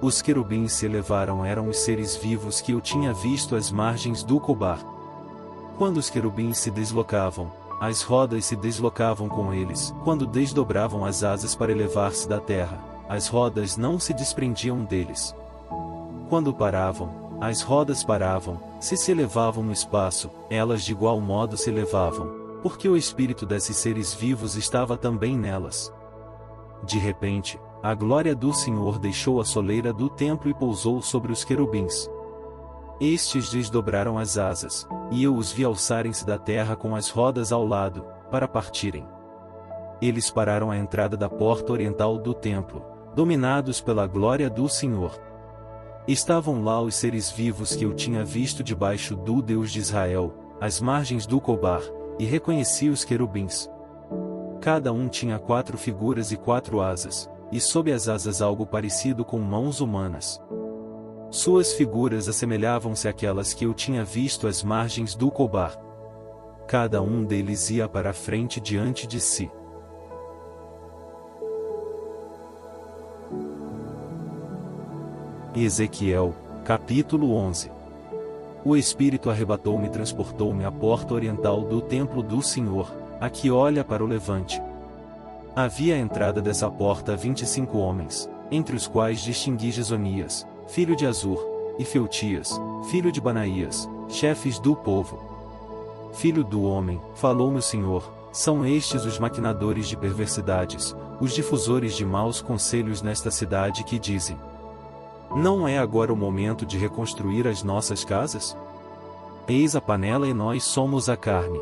A: Os querubins se elevaram, eram os seres vivos que eu tinha visto às margens do Cobar. Quando os querubins se deslocavam, as rodas se deslocavam com eles. Quando desdobravam as asas para elevar-se da terra, as rodas não se desprendiam deles. Quando paravam, as rodas paravam. Se elevavam no espaço, elas de igual modo se elevavam, porque o espírito desses seres vivos estava também nelas. De repente, a glória do Senhor deixou a soleira do templo e pousou sobre os querubins. Estes desdobraram as asas, e eu os vi alçarem-se da terra com as rodas ao lado, para partirem. Eles pararam à entrada da porta oriental do templo, dominados pela glória do Senhor. Estavam lá os seres vivos que eu tinha visto debaixo do Deus de Israel, às margens do Cobar, e reconheci os querubins. Cada um tinha 4 figuras e 4 asas, e sob as asas algo parecido com mãos humanas. Suas figuras assemelhavam-se àquelas que eu tinha visto às margens do Cobar. Cada um deles ia para a frente diante de si. Ezequiel, capítulo 11. O Espírito arrebatou-me e transportou-me à porta oriental do templo do Senhor, a que olha para o levante. Havia à entrada dessa porta 25 homens, entre os quais distingui Gesonias, filho de Azur, e Feutias, filho de Banaías, chefes do povo. Filho do homem, falou-me o Senhor, são estes os maquinadores de perversidades, os difusores de maus conselhos nesta cidade que dizem: não é agora o momento de reconstruir as nossas casas? Eis a panela e nós somos a carne.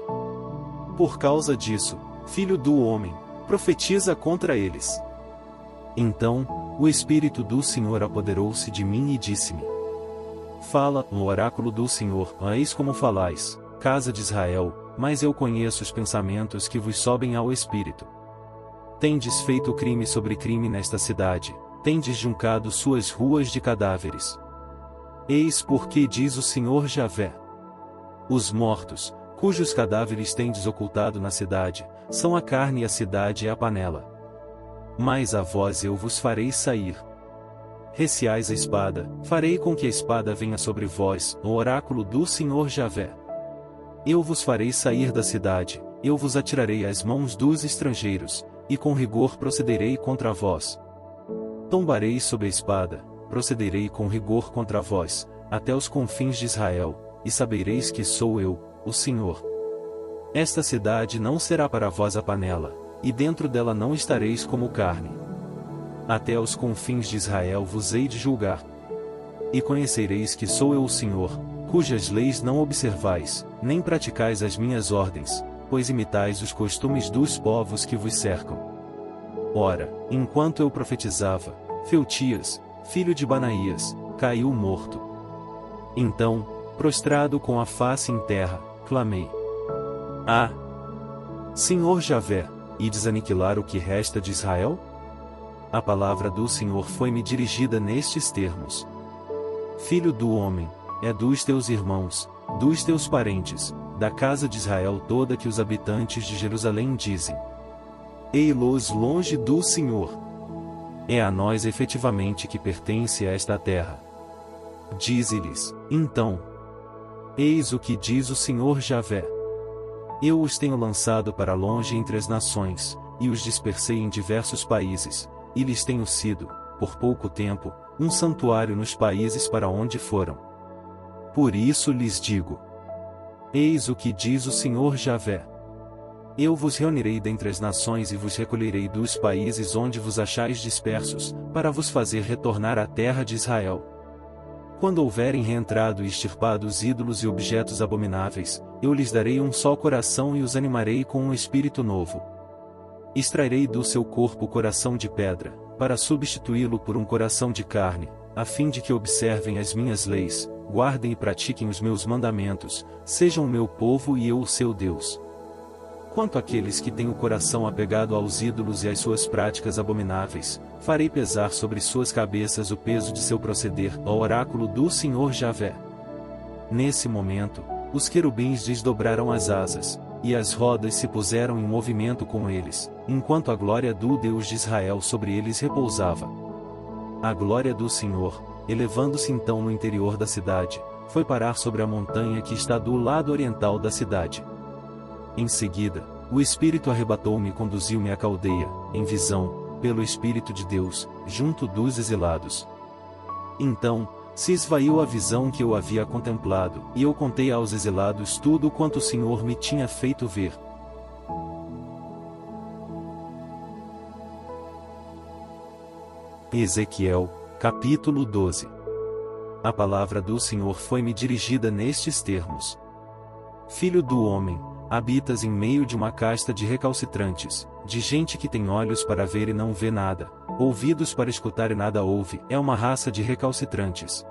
A: Por causa disso, filho do homem, profetiza contra eles. Então, o Espírito do Senhor apoderou-se de mim e disse-me: Fala, no oráculo do Senhor, eis como falais, casa de Israel, mas eu conheço os pensamentos que vos sobem ao espírito. Tendes feito crime sobre crime nesta cidade, tendes juncado suas ruas de cadáveres. Eis porque diz o Senhor Javé: os mortos, cujos cadáveres tendes ocultado na cidade, são a carne e a cidade é a panela. Mas a vós eu vos farei sair. Receais a espada, farei com que a espada venha sobre vós, no oráculo do Senhor Javé. Eu vos farei sair da cidade, eu vos atirarei às mãos dos estrangeiros, e com rigor procederei contra vós. Tombarei sob a espada, procederei com rigor contra vós, até os confins de Israel, e sabereis que sou eu, o Senhor. Esta cidade não será para vós a panela, e dentro dela não estareis como carne. Até os confins de Israel vos hei de julgar. E conhecereis que sou eu o Senhor, cujas leis não observais, nem praticais as minhas ordens, pois imitais os costumes dos povos que vos cercam. Ora, enquanto eu profetizava, Feutias, filho de Banaías, caiu morto. Então, prostrado com a face em terra, clamei: Ah! Senhor Javé, ides aniquilar o que resta de Israel? A palavra do Senhor foi-me dirigida nestes termos: Filho do homem, é dos teus irmãos, dos teus parentes, da casa de Israel toda que os habitantes de Jerusalém dizem: Ei-los longe do Senhor. É a nós efetivamente que pertence esta terra. Dize-lhes, então: Eis o que diz o Senhor Javé: Eu os tenho lançado para longe entre as nações, e os dispersei em diversos países, e lhes tenho sido, por pouco tempo, um santuário nos países para onde foram. Por isso lhes digo: Eis o que diz o Senhor Javé: Eu vos reunirei dentre as nações e vos recolherei dos países onde vos achais dispersos, para vos fazer retornar à terra de Israel. Quando houverem reentrado e extirpado os ídolos e objetos abomináveis, eu lhes darei um só coração e os animarei com um espírito novo. Extrairei do seu corpo o coração de pedra, para substituí-lo por um coração de carne, a fim de que observem as minhas leis, guardem e pratiquem os meus mandamentos, sejam o meu povo e eu o seu Deus. Quanto àqueles que têm o coração apegado aos ídolos e às suas práticas abomináveis, farei pesar sobre suas cabeças o peso de seu proceder, ao oráculo do Senhor Javé. Nesse momento, os querubins desdobraram as asas, e as rodas se puseram em movimento com eles, enquanto a glória do Deus de Israel sobre eles repousava. A glória do Senhor, elevando-se então no interior da cidade, foi parar sobre a montanha que está do lado oriental da cidade. Em seguida, o Espírito arrebatou-me e conduziu-me à caldeia, em visão, pelo Espírito de Deus, junto dos exilados. Então, se esvaiu a visão que eu havia contemplado, e eu contei aos exilados tudo quanto o Senhor me tinha feito ver. Ezequiel, capítulo 12. A palavra do Senhor foi-me dirigida nestes termos: Filho do homem, habitas em meio de uma casta de recalcitrantes, de gente que tem olhos para ver e não vê nada, ouvidos para escutar e nada ouve, é uma raça de recalcitrantes.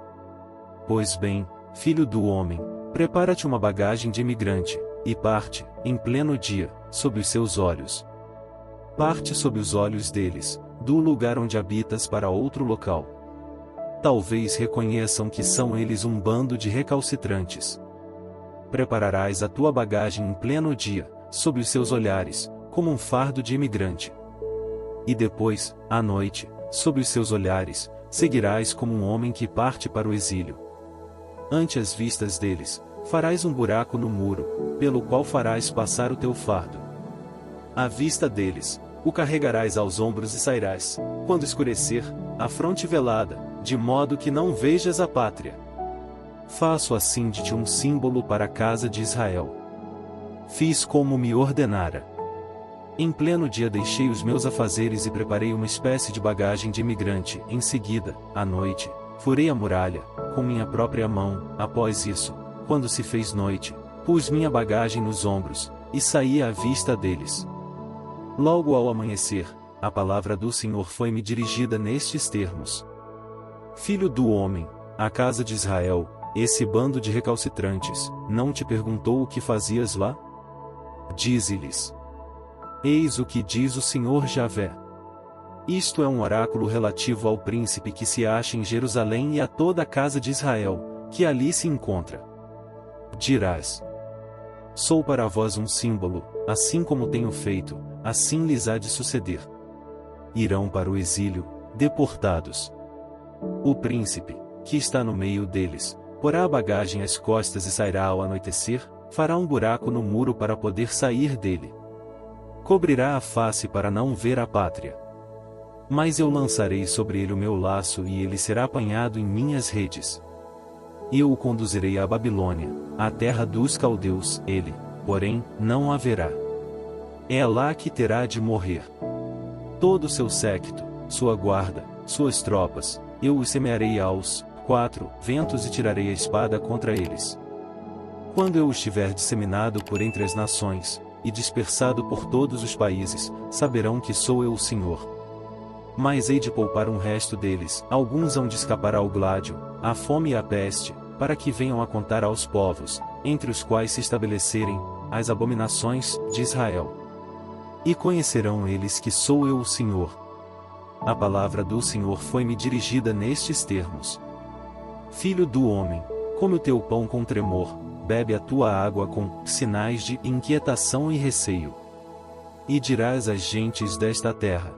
A: Pois bem, filho do homem, prepara-te uma bagagem de imigrante, e parte, em pleno dia, sob os seus olhos. Parte sob os olhos deles, do lugar onde habitas para outro local. Talvez reconheçam que são eles um bando de recalcitrantes. Prepararás a tua bagagem em pleno dia, sob os seus olhares, como um fardo de imigrante. E depois, à noite, sob os seus olhares, seguirás como um homem que parte para o exílio. Ante as vistas deles, farás um buraco no muro, pelo qual farás passar o teu fardo. À vista deles, o carregarás aos ombros e sairás, quando escurecer, a fronte velada, de modo que não vejas a pátria. Faço assim de ti um símbolo para a casa de Israel. Fiz como me ordenara. Em pleno dia deixei os meus afazeres e preparei uma espécie de bagagem de imigrante. Em seguida, à noite, furei a muralha, com minha própria mão. Após isso, quando se fez noite, pus minha bagagem nos ombros, e saí à vista deles. Logo ao amanhecer, a palavra do Senhor foi-me dirigida nestes termos: Filho do homem, a casa de Israel, esse bando de recalcitrantes, não te perguntou o que fazias lá? Dize-lhes: Eis o que diz o Senhor Javé. Isto é um oráculo relativo ao príncipe que se acha em Jerusalém e a toda a casa de Israel, que ali se encontra. Dirás: Sou para vós um símbolo, assim como tenho feito, assim lhes há de suceder. Irão para o exílio, deportados. O príncipe, que está no meio deles, porá a bagagem às costas e sairá ao anoitecer, fará um buraco no muro para poder sair dele. Cobrirá a face para não ver a pátria. Mas eu lançarei sobre ele o meu laço e ele será apanhado em minhas redes. Eu o conduzirei à Babilônia, à terra dos caldeus, ele, porém, não haverá. É lá que terá de morrer. Todo o seu séquito, sua guarda, suas tropas, eu os semearei aos 4 ventos e tirarei a espada contra eles. Quando eu os tiver disseminado por entre as nações, e dispersado por todos os países, saberão que sou eu o Senhor. Mas hei de poupar um resto deles, alguns hão de escapar ao gládio, à fome e à peste, para que venham a contar aos povos, entre os quais se estabelecerem, as abominações de Israel. E conhecerão eles que sou eu o Senhor. A palavra do Senhor foi-me dirigida nestes termos: Filho do homem, come o teu pão com tremor, bebe a tua água com sinais de inquietação e receio. E dirás às gentes desta terra: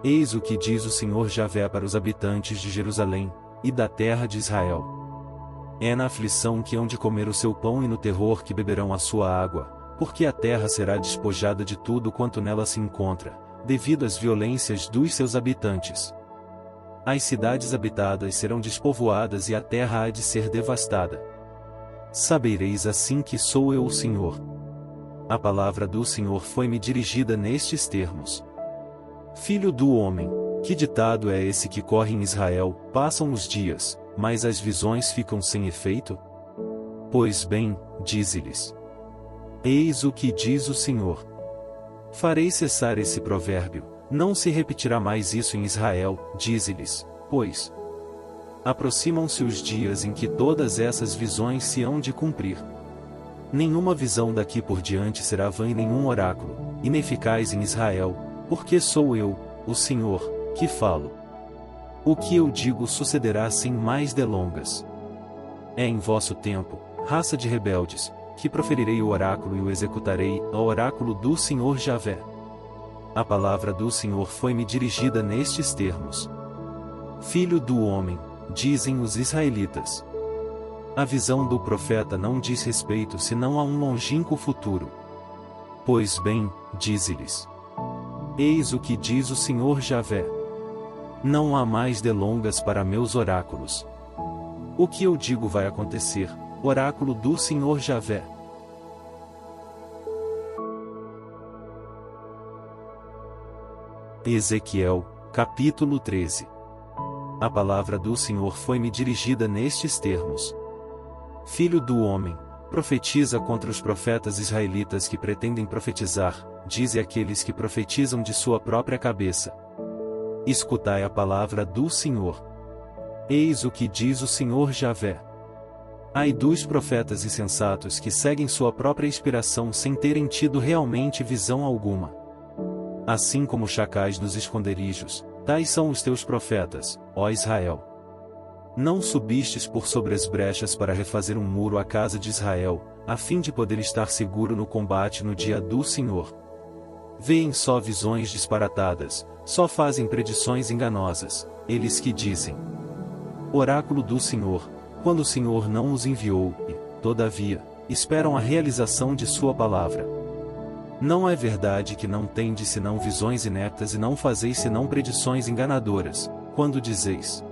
A: Eis o que diz o Senhor Javé para os habitantes de Jerusalém, e da terra de Israel. É na aflição que hão de comer o seu pão e no terror que beberão a sua água, porque a terra será despojada de tudo quanto nela se encontra, devido às violências dos seus habitantes. As cidades habitadas serão despovoadas e a terra há de ser devastada. Sabereis assim que sou eu o Senhor. A palavra do Senhor foi-me dirigida nestes termos: Filho do homem, que ditado é esse que corre em Israel? Passam os dias, mas as visões ficam sem efeito? Pois bem, dize-lhes: Eis o que diz o Senhor. Farei cessar esse provérbio, não se repetirá mais isso em Israel, dize-lhes, pois aproximam-se os dias em que todas essas visões se hão de cumprir. Nenhuma visão daqui por diante será vã e nenhum oráculo, ineficaz em Israel, porque sou eu, o Senhor, que falo. O que eu digo sucederá sem mais delongas. É em vosso tempo, raça de rebeldes, que proferirei o oráculo e o executarei, ao oráculo do Senhor Javé. A palavra do Senhor foi-me dirigida nestes termos: Filho do homem, dizem os israelitas. A visão do profeta não diz respeito senão a um longínquo futuro. Pois bem, dize-lhes: Eis o que diz o Senhor Javé. Não há mais delongas para meus oráculos. O que eu digo vai acontecer, oráculo do Senhor Javé. Ezequiel, capítulo 13. A palavra do Senhor foi-me dirigida nestes termos: Filho do homem, profetiza contra os profetas israelitas que pretendem profetizar, dize àqueles que profetizam de sua própria cabeça: Escutai a palavra do Senhor. Eis o que diz o Senhor Javé. Ai dos profetas insensatos que seguem sua própria inspiração sem terem tido realmente visão alguma. Assim como chacais nos esconderijos, tais são os teus profetas, ó Israel. Não subistes por sobre as brechas para refazer um muro à casa de Israel, a fim de poder estar seguro no combate no dia do Senhor. Veem só visões disparatadas, só fazem predições enganosas, eles que dizem: Oráculo do Senhor, quando o Senhor não os enviou, e, todavia, esperam a realização de sua palavra. Não é verdade que não tendes senão visões ineptas e não fazeis senão predições enganadoras, quando dizeis: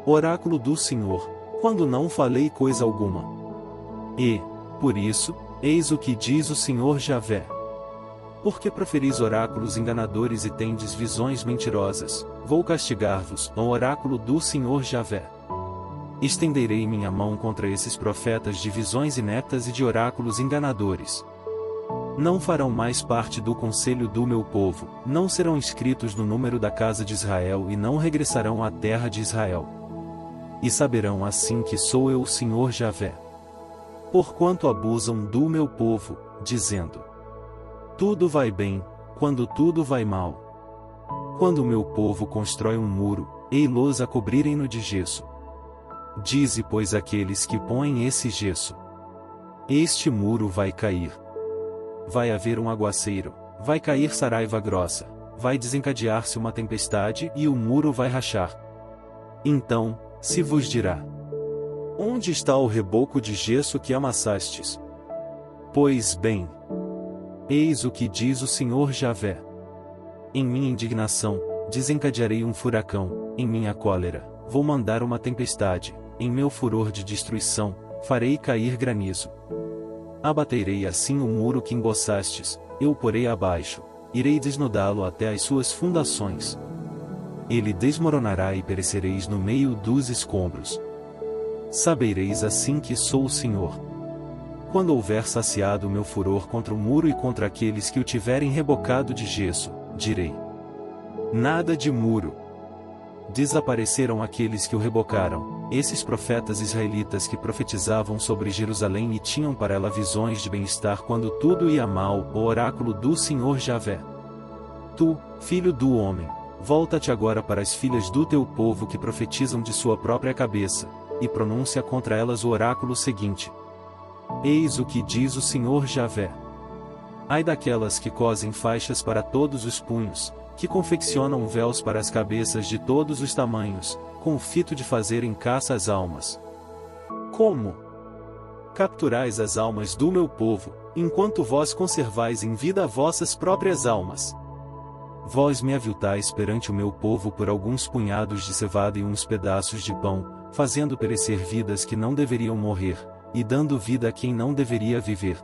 A: Oráculo do Senhor, quando não falei coisa alguma. E, por isso, eis o que diz o Senhor Javé. Porque proferis oráculos enganadores e tendes visões mentirosas, vou castigar-vos, ó oráculo do Senhor Javé. Estenderei minha mão contra esses profetas de visões ineptas e de oráculos enganadores. Não farão mais parte do conselho do meu povo, não serão inscritos no número da casa de Israel e não regressarão à terra de Israel. E saberão assim que sou eu o Senhor Javé. Porquanto abusam do meu povo, dizendo: tudo vai bem, quando tudo vai mal. Quando o meu povo constrói um muro, ei-los a cobrirem-no de gesso. Dize, pois, aqueles que põem esse gesso: este muro vai cair. Vai haver um aguaceiro, vai cair saraiva grossa, vai desencadear-se uma tempestade e o muro vai rachar. Então, se vos dirá: onde está o reboco de gesso que amassastes? Pois bem, eis o que diz o Senhor Javé: em minha indignação, desencadearei um furacão, em minha cólera, vou mandar uma tempestade, em meu furor de destruição, farei cair granizo. Abaterei assim o muro que emboçastes, eu o porei abaixo, irei desnudá-lo até as suas fundações. Ele desmoronará e perecereis no meio dos escombros. Sabereis assim que sou o Senhor. Quando houver saciado o meu furor contra o muro e contra aqueles que o tiverem rebocado de gesso, direi: nada de muro. Desapareceram aqueles que o rebocaram, esses profetas israelitas que profetizavam sobre Jerusalém e tinham para ela visões de bem-estar quando tudo ia mal, o oráculo do Senhor Javé. Tu, filho do homem, volta-te agora para as filhas do teu povo que profetizam de sua própria cabeça, e pronuncia contra elas o oráculo seguinte: eis o que diz o Senhor Javé. Ai daquelas que cosem faixas para todos os punhos, que confeccionam véus para as cabeças de todos os tamanhos, com o fito de fazerem caça às almas. Como capturais as almas do meu povo, enquanto vós conservais em vida vossas próprias almas? Vós me aviltais perante o meu povo por alguns punhados de cevada e uns pedaços de pão, fazendo perecer vidas que não deveriam morrer, e dando vida a quem não deveria viver.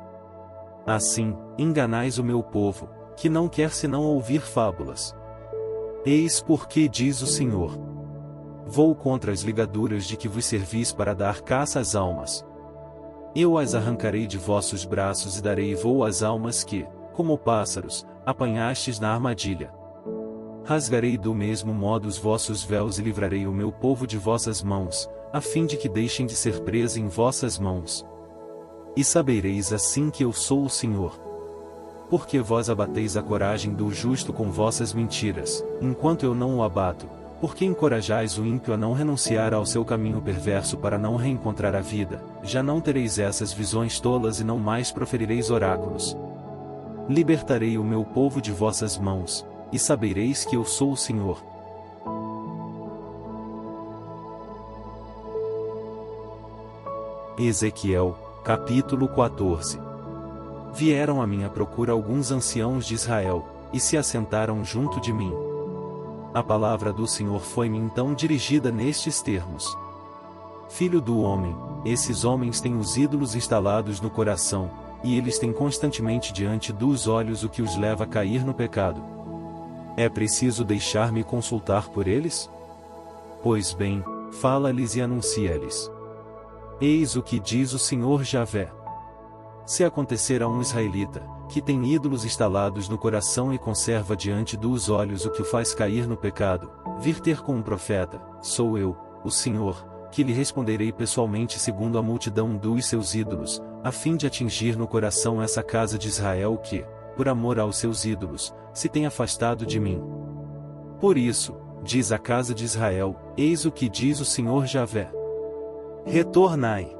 A: Assim, enganais o meu povo, que não quer senão ouvir fábulas. Eis porque diz o Senhor: vou contra as ligaduras de que vos servis para dar caça às almas. Eu as arrancarei de vossos braços e darei voo às almas que, como pássaros, apanhastes na armadilha. Rasgarei do mesmo modo os vossos véus e livrarei o meu povo de vossas mãos, a fim de que deixem de ser presa em vossas mãos. E sabereis assim que eu sou o Senhor. Porque vós abateis a coragem do justo com vossas mentiras, enquanto eu não o abato, porque encorajais o ímpio a não renunciar ao seu caminho perverso para não reencontrar a vida, já não tereis essas visões tolas e não mais proferireis oráculos. Libertarei o meu povo de vossas mãos, e sabereis que eu sou o Senhor. Ezequiel, capítulo 14. Vieram à minha procura alguns anciãos de Israel, e se assentaram junto de mim. A palavra do Senhor foi-me então dirigida nestes termos: filho do homem, esses homens têm os ídolos instalados no coração, e eles têm constantemente diante dos olhos o que os leva a cair no pecado. É preciso deixar-me consultar por eles? Pois bem, fala-lhes e anuncia-lhes. Eis o que diz o Senhor Javé. Se acontecer a um israelita, que tem ídolos instalados no coração e conserva diante dos olhos o que o faz cair no pecado, vir ter com um profeta, sou eu, o Senhor, que lhe responderei pessoalmente segundo a multidão dos seus ídolos, a fim de atingir no coração essa casa de Israel que, por amor aos seus ídolos, se tem afastado de mim. Por isso, diz a casa de Israel, eis o que diz o Senhor Javé: retornai.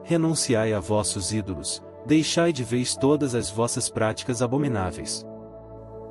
A: Renunciai a vossos ídolos, deixai de vez todas as vossas práticas abomináveis.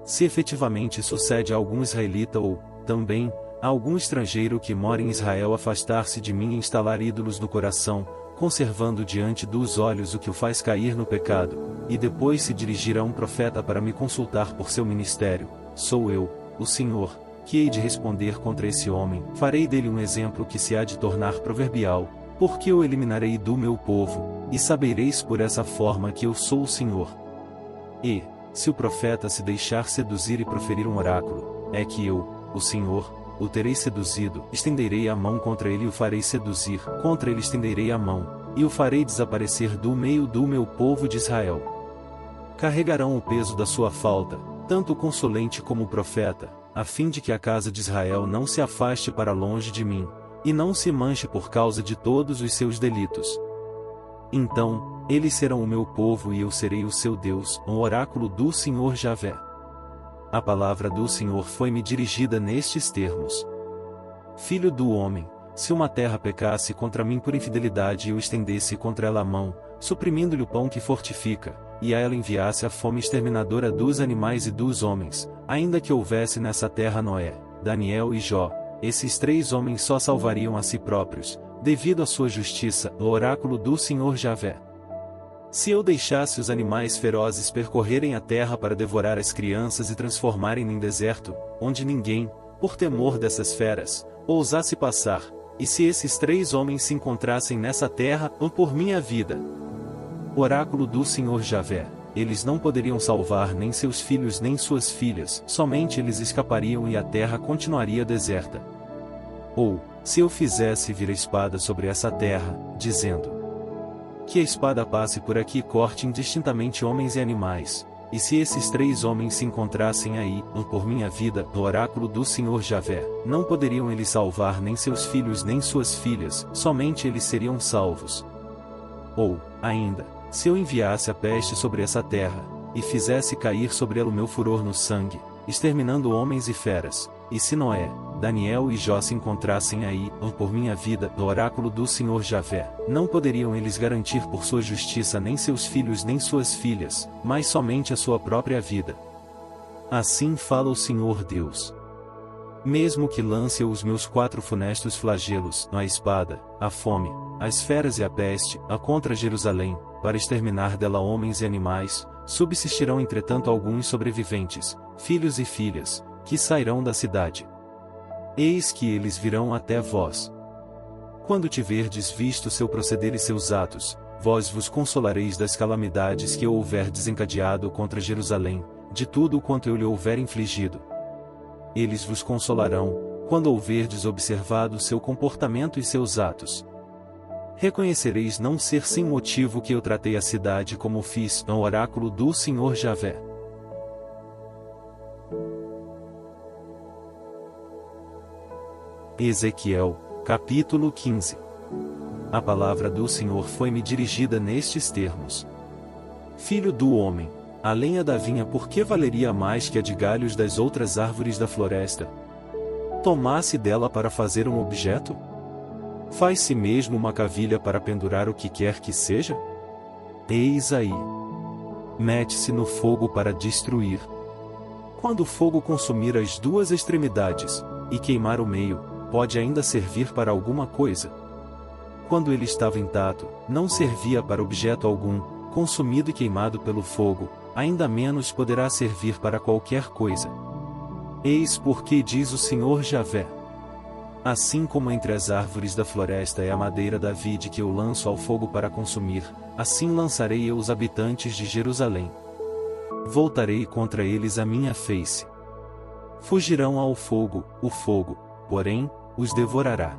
A: Se efetivamente sucede a algum israelita ou, também, a algum estrangeiro que mora em Israel afastar-se de mim e instalar ídolos no coração, conservando diante dos olhos o que o faz cair no pecado, e depois se dirigir a um profeta para me consultar por seu ministério, sou eu, o Senhor, que hei de responder contra esse homem, farei dele um exemplo que se há de tornar proverbial, porque o eliminarei do meu povo, e sabereis por essa forma que eu sou o Senhor. E, se o profeta se deixar seduzir e proferir um oráculo, é que eu, o Senhor, o terei seduzido, estenderei a mão contra ele e o farei seduzir, contra ele estenderei a mão, e o farei desaparecer do meio do meu povo de Israel. Carregarão o peso da sua falta, tanto o consulente como o profeta, a fim de que a casa de Israel não se afaste para longe de mim, e não se manche por causa de todos os seus delitos. Então, eles serão o meu povo e eu serei o seu Deus, o oráculo do Senhor Javé. A palavra do Senhor foi-me dirigida nestes termos: Filho do homem, se uma terra pecasse contra mim por infidelidade e eu estendesse contra ela a mão, suprimindo-lhe o pão que fortifica, e a ela enviasse a fome exterminadora dos animais e dos homens, ainda que houvesse nessa terra Noé, Daniel e Jó, esses 3 homens só salvariam a si próprios, devido à sua justiça, o oráculo do Senhor Javé. Se eu deixasse os animais ferozes percorrerem a terra para devorar as crianças e transformarem em deserto, onde ninguém, por temor dessas feras, ousasse passar, e se esses 3 homens se encontrassem nessa terra, ou por minha vida, oráculo do Senhor Javé, eles não poderiam salvar nem seus filhos nem suas filhas, somente eles escapariam e a terra continuaria deserta. Ou, se eu fizesse vir a espada sobre essa terra, dizendo que a espada passe por aqui e corte indistintamente homens e animais, e se esses 3 homens se encontrassem aí, por minha vida, no oráculo do Senhor Javé, não poderiam eles salvar nem seus filhos nem suas filhas, somente eles seriam salvos. Ou, ainda, se eu enviasse a peste sobre essa terra, e fizesse cair sobre ela o meu furor no sangue, exterminando homens e feras, e se Noé, Daniel e Jó se encontrassem aí, por minha vida, no oráculo do Senhor Javé, não poderiam eles garantir por sua justiça nem seus filhos nem suas filhas, mas somente a sua própria vida. Assim fala o Senhor Deus. Mesmo que lance eu os meus 4 funestos flagelos, a espada, a fome, as feras e a peste, contra Jerusalém, para exterminar dela homens e animais, subsistirão entretanto alguns sobreviventes, filhos e filhas, que sairão da cidade. Eis que eles virão até vós. Quando tiverdes visto seu proceder e seus atos, vós vos consolareis das calamidades que eu houver desencadeado contra Jerusalém, de tudo quanto eu lhe houver infligido. Eles vos consolarão, quando houverdes observado seu comportamento e seus atos. Reconhecereis não ser sem motivo que eu tratei a cidade como fiz, no oráculo do Senhor Javé. Ezequiel, capítulo 15. A palavra do Senhor foi-me dirigida nestes termos: Filho do homem, a lenha da vinha por que valeria mais que a de galhos das outras árvores da floresta? Tomasse dela para fazer um objeto? Faz-se mesmo uma cavilha para pendurar o que quer que seja? Eis aí. Mete-se no fogo para destruir. Quando o fogo consumir as 2 extremidades, e queimar o meio, pode ainda servir para alguma coisa. Quando ele estava intacto, não servia para objeto algum, consumido e queimado pelo fogo, ainda menos poderá servir para qualquer coisa. Eis porque diz o Senhor Javé: Assim como entre as árvores da floresta é a madeira da vide que eu lanço ao fogo para consumir, assim lançarei eu os habitantes de Jerusalém. Voltarei contra eles a minha face. Fugirão ao fogo, o fogo, porém, os devorará.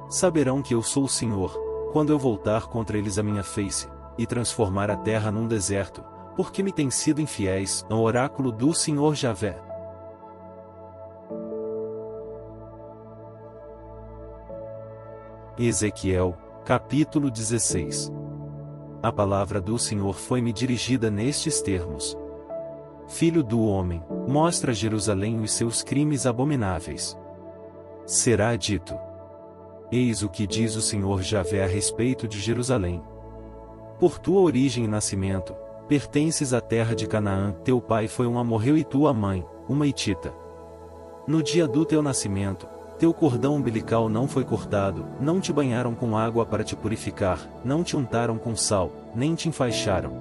A: Saberão que eu sou o Senhor, quando eu voltar contra eles a minha face, e transformar a terra num deserto, porque me têm sido infiéis, no oráculo do Senhor Javé. Ezequiel, capítulo 16. A palavra do Senhor foi-me dirigida nestes termos: Filho do homem, mostra a Jerusalém os seus crimes abomináveis. Será dito: Eis o que diz o Senhor Javé a respeito de Jerusalém. Por tua origem e nascimento, pertences à terra de Canaã, teu pai foi um amorreu e tua mãe, uma hitita. No dia do teu nascimento, teu cordão umbilical não foi cortado, não te banharam com água para te purificar, não te untaram com sal, nem te enfaixaram.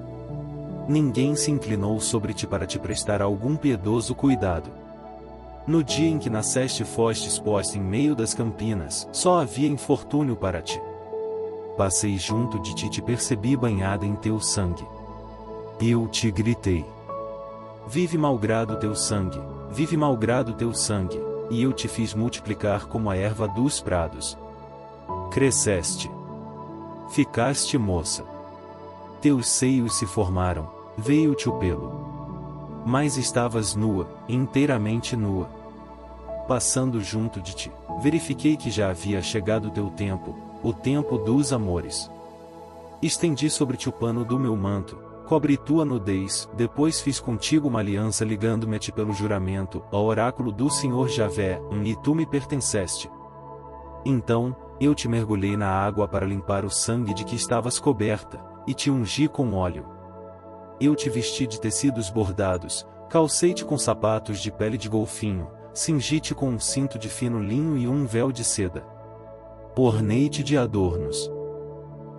A: Ninguém se inclinou sobre ti para te prestar algum piedoso cuidado. No dia em que nasceste foste exposta em meio das campinas, só havia infortúnio para ti. Passei junto de ti e te percebi banhada em teu sangue. Eu te gritei: Vive malgrado teu sangue, vive malgrado teu sangue, e eu te fiz multiplicar como a erva dos prados. Cresceste. Ficaste moça. Teus seios se formaram, veio-te o pelo. Mas estavas nua, inteiramente nua. Passando junto de ti, verifiquei que já havia chegado teu tempo, o tempo dos amores. Estendi sobre ti o pano do meu manto, cobri tua nudez, depois fiz contigo uma aliança ligando-me a ti pelo juramento, ao oráculo do Senhor Javé, e tu me pertenceste. Então, eu te mergulhei na água para limpar o sangue de que estavas coberta, e te ungi com óleo. Eu te vesti de tecidos bordados, calcei-te com sapatos de pele de golfinho, cingi-te com um cinto de fino linho e um véu de seda. Ornei-te de adornos.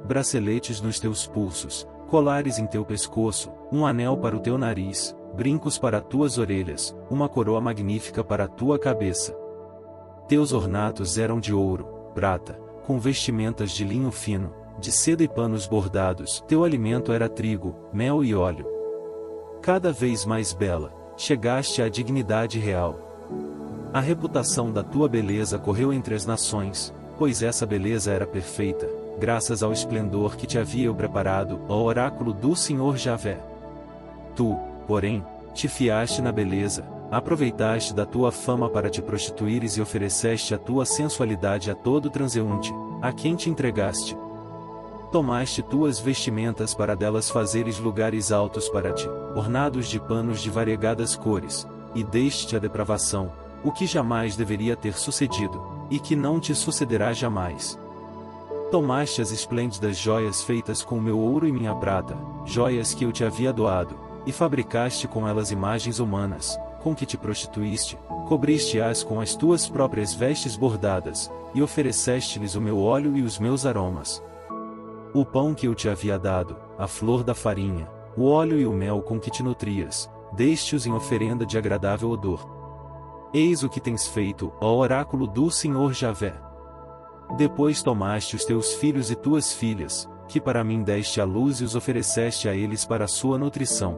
A: Braceletes nos teus pulsos, colares em teu pescoço, um anel para o teu nariz, brincos para tuas orelhas, uma coroa magnífica para a tua cabeça. Teus ornatos eram de ouro, prata, com vestimentas de linho fino, de seda e panos bordados. Teu alimento era trigo, mel e óleo. Cada vez mais bela, chegaste à dignidade real. A reputação da tua beleza correu entre as nações, pois essa beleza era perfeita, graças ao esplendor que te havia eu preparado, ao oráculo do Senhor Javé. Tu, porém, te fiaste na beleza, aproveitaste da tua fama para te prostituíres e ofereceste a tua sensualidade a todo transeunte, a quem te entregaste. Tomaste tuas vestimentas para delas fazeres lugares altos para ti, ornados de panos de variegadas cores, e deste a depravação, o que jamais deveria ter sucedido, e que não te sucederá jamais. Tomaste as esplêndidas joias feitas com meu ouro e minha prata, joias que eu te havia doado, e fabricaste com elas imagens humanas, com que te prostituíste, cobriste-as com as tuas próprias vestes bordadas, e ofereceste-lhes o meu óleo e os meus aromas. O pão que eu te havia dado, a flor da farinha, o óleo e o mel com que te nutrias, deste-os em oferenda de agradável odor. Eis o que tens feito, ó oráculo do Senhor Javé. Depois tomaste os teus filhos e tuas filhas, que para mim deste à luz e os ofereceste a eles para a sua nutrição.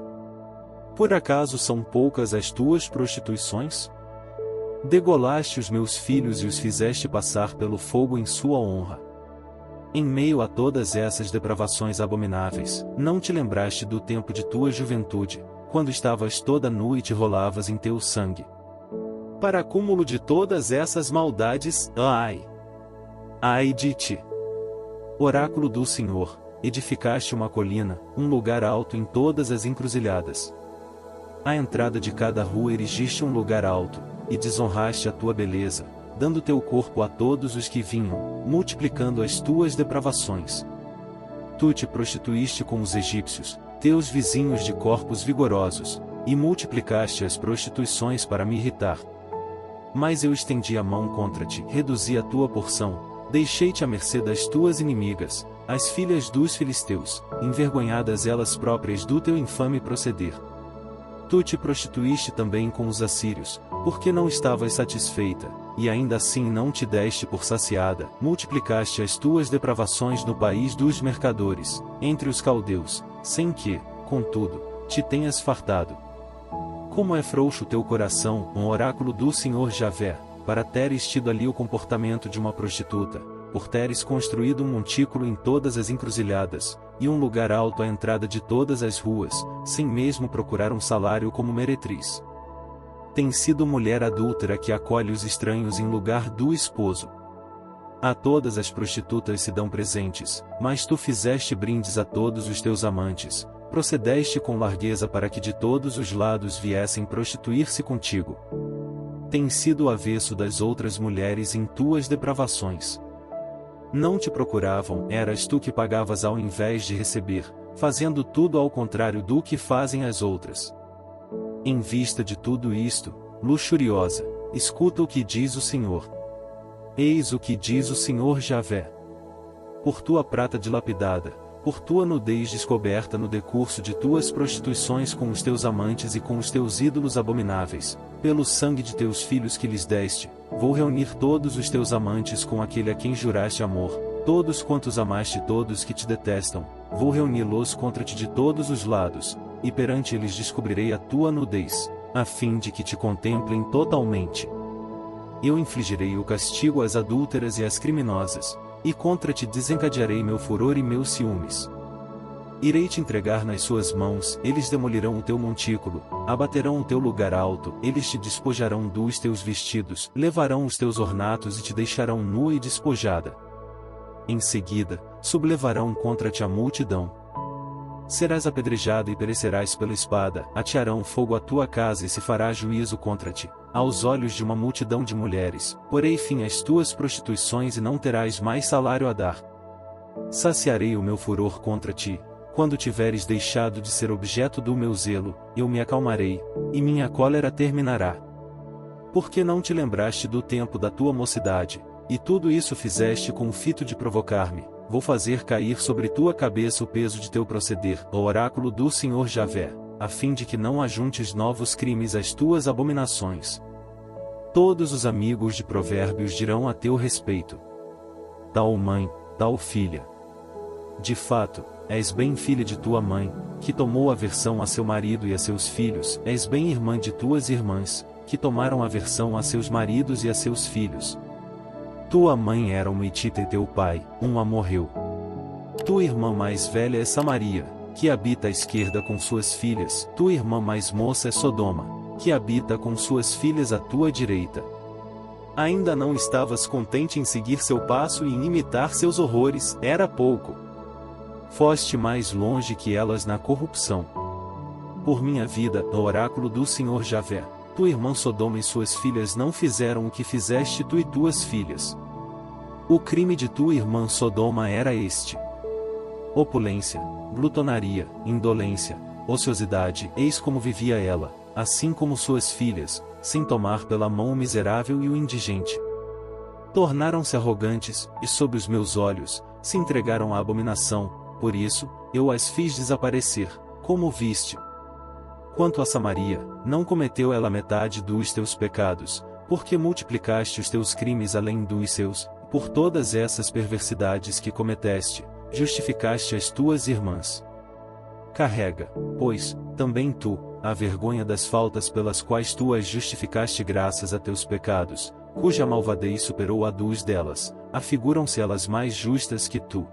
A: Por acaso são poucas as tuas prostituições? Degolaste os meus filhos e os fizeste passar pelo fogo em sua honra. Em meio a todas essas depravações abomináveis, não te lembraste do tempo de tua juventude, quando estavas toda nua e te rolavas em teu sangue. Para acúmulo de todas essas maldades, ai de ti! Oráculo do Senhor, edificaste uma colina, um lugar alto em todas as encruzilhadas. À entrada de cada rua erigiste um lugar alto, e desonraste a tua beleza, dando teu corpo a todos os que vinham, multiplicando as tuas depravações. Tu te prostituíste com os egípcios, teus vizinhos de corpos vigorosos, e multiplicaste as prostituições para me irritar. Mas eu estendi a mão contra ti, reduzi a tua porção, deixei-te à mercê das tuas inimigas, as filhas dos filisteus, envergonhadas elas próprias do teu infame proceder. Tu te prostituíste também com os assírios, porque não estavas satisfeita, e ainda assim não te deste por saciada, multiplicaste as tuas depravações no país dos mercadores, entre os caldeus, sem que, contudo, te tenhas fartado. Como é frouxo teu coração, um oráculo do Senhor Javé, para teres tido ali o comportamento de uma prostituta, por teres construído um montículo em todas as encruzilhadas, e um lugar alto à entrada de todas as ruas, sem mesmo procurar um salário como meretriz. Tens sido mulher adúltera que acolhe os estranhos em lugar do esposo. A todas as prostitutas se dão presentes, mas tu fizeste brindes a todos os teus amantes, procedeste com largueza para que de todos os lados viessem prostituir-se contigo. Tens sido o avesso das outras mulheres em tuas depravações. Não te procuravam, eras tu que pagavas ao invés de receber, fazendo tudo ao contrário do que fazem as outras. Em vista de tudo isto, luxuriosa, escuta o que diz o Senhor. Eis o que diz o Senhor Javé. Por tua prata dilapidada, por tua nudez descoberta no decurso de tuas prostituições com os teus amantes e com os teus ídolos abomináveis, pelo sangue de teus filhos que lhes deste, vou reunir todos os teus amantes com aquele a quem juraste amor, todos quantos amaste todos que te detestam, vou reuni-los contra ti de todos os lados, e perante eles descobrirei a tua nudez, a fim de que te contemplem totalmente. Eu infligirei o castigo às adúlteras e às criminosas, e contra ti desencadearei meu furor e meus ciúmes. Irei te entregar nas suas mãos, eles demolirão o teu montículo, abaterão o teu lugar alto, eles te despojarão dos teus vestidos, levarão os teus ornatos e te deixarão nua e despojada. Em seguida, sublevarão contra-te a multidão. Serás apedrejada e perecerás pela espada, atearão fogo à tua casa e se fará juízo contra ti, aos olhos de uma multidão de mulheres, porei fim às tuas prostituições e não terás mais salário a dar. Saciarei o meu furor contra ti. Quando tiveres deixado de ser objeto do meu zelo, eu me acalmarei, e minha cólera terminará. Porque não te lembraste do tempo da tua mocidade, e tudo isso fizeste com o fito de provocar-me, vou fazer cair sobre tua cabeça o peso de teu proceder, ó oráculo do Senhor Javé, a fim de que não ajuntes novos crimes às tuas abominações. Todos os amigos de Provérbios dirão a teu respeito: tal mãe, tal filha. De fato, és bem filha de tua mãe, que tomou aversão a seu marido e a seus filhos, és bem irmã de tuas irmãs, que tomaram aversão a seus maridos e a seus filhos. Tua mãe era uma Hitita e teu pai, um amorreu. Tua irmã mais velha é Samaria, que habita à esquerda com suas filhas, tua irmã mais moça é Sodoma, que habita com suas filhas à tua direita. Ainda não estavas contente em seguir seu passo e em imitar seus horrores, era pouco. Foste mais longe que elas na corrupção. Por minha vida, ó oráculo do Senhor Javé, tua irmã Sodoma e suas filhas não fizeram o que fizeste tu e tuas filhas. O crime de tua irmã Sodoma era este: opulência, glutonaria, indolência, ociosidade. Eis como vivia ela, assim como suas filhas, sem tomar pela mão o miserável e o indigente. Tornaram-se arrogantes, e sob os meus olhos, se entregaram à abominação. Por isso, eu as fiz desaparecer, como viste. Quanto a Samaria, não cometeu ela metade dos teus pecados, porque multiplicaste os teus crimes além dos seus, por todas essas perversidades que cometeste, justificaste as tuas irmãs. Carrega, pois, também tu, a vergonha das faltas pelas quais tu as justificaste graças a teus pecados, cuja malvadez superou a dos delas, afiguram-se elas mais justas que tu.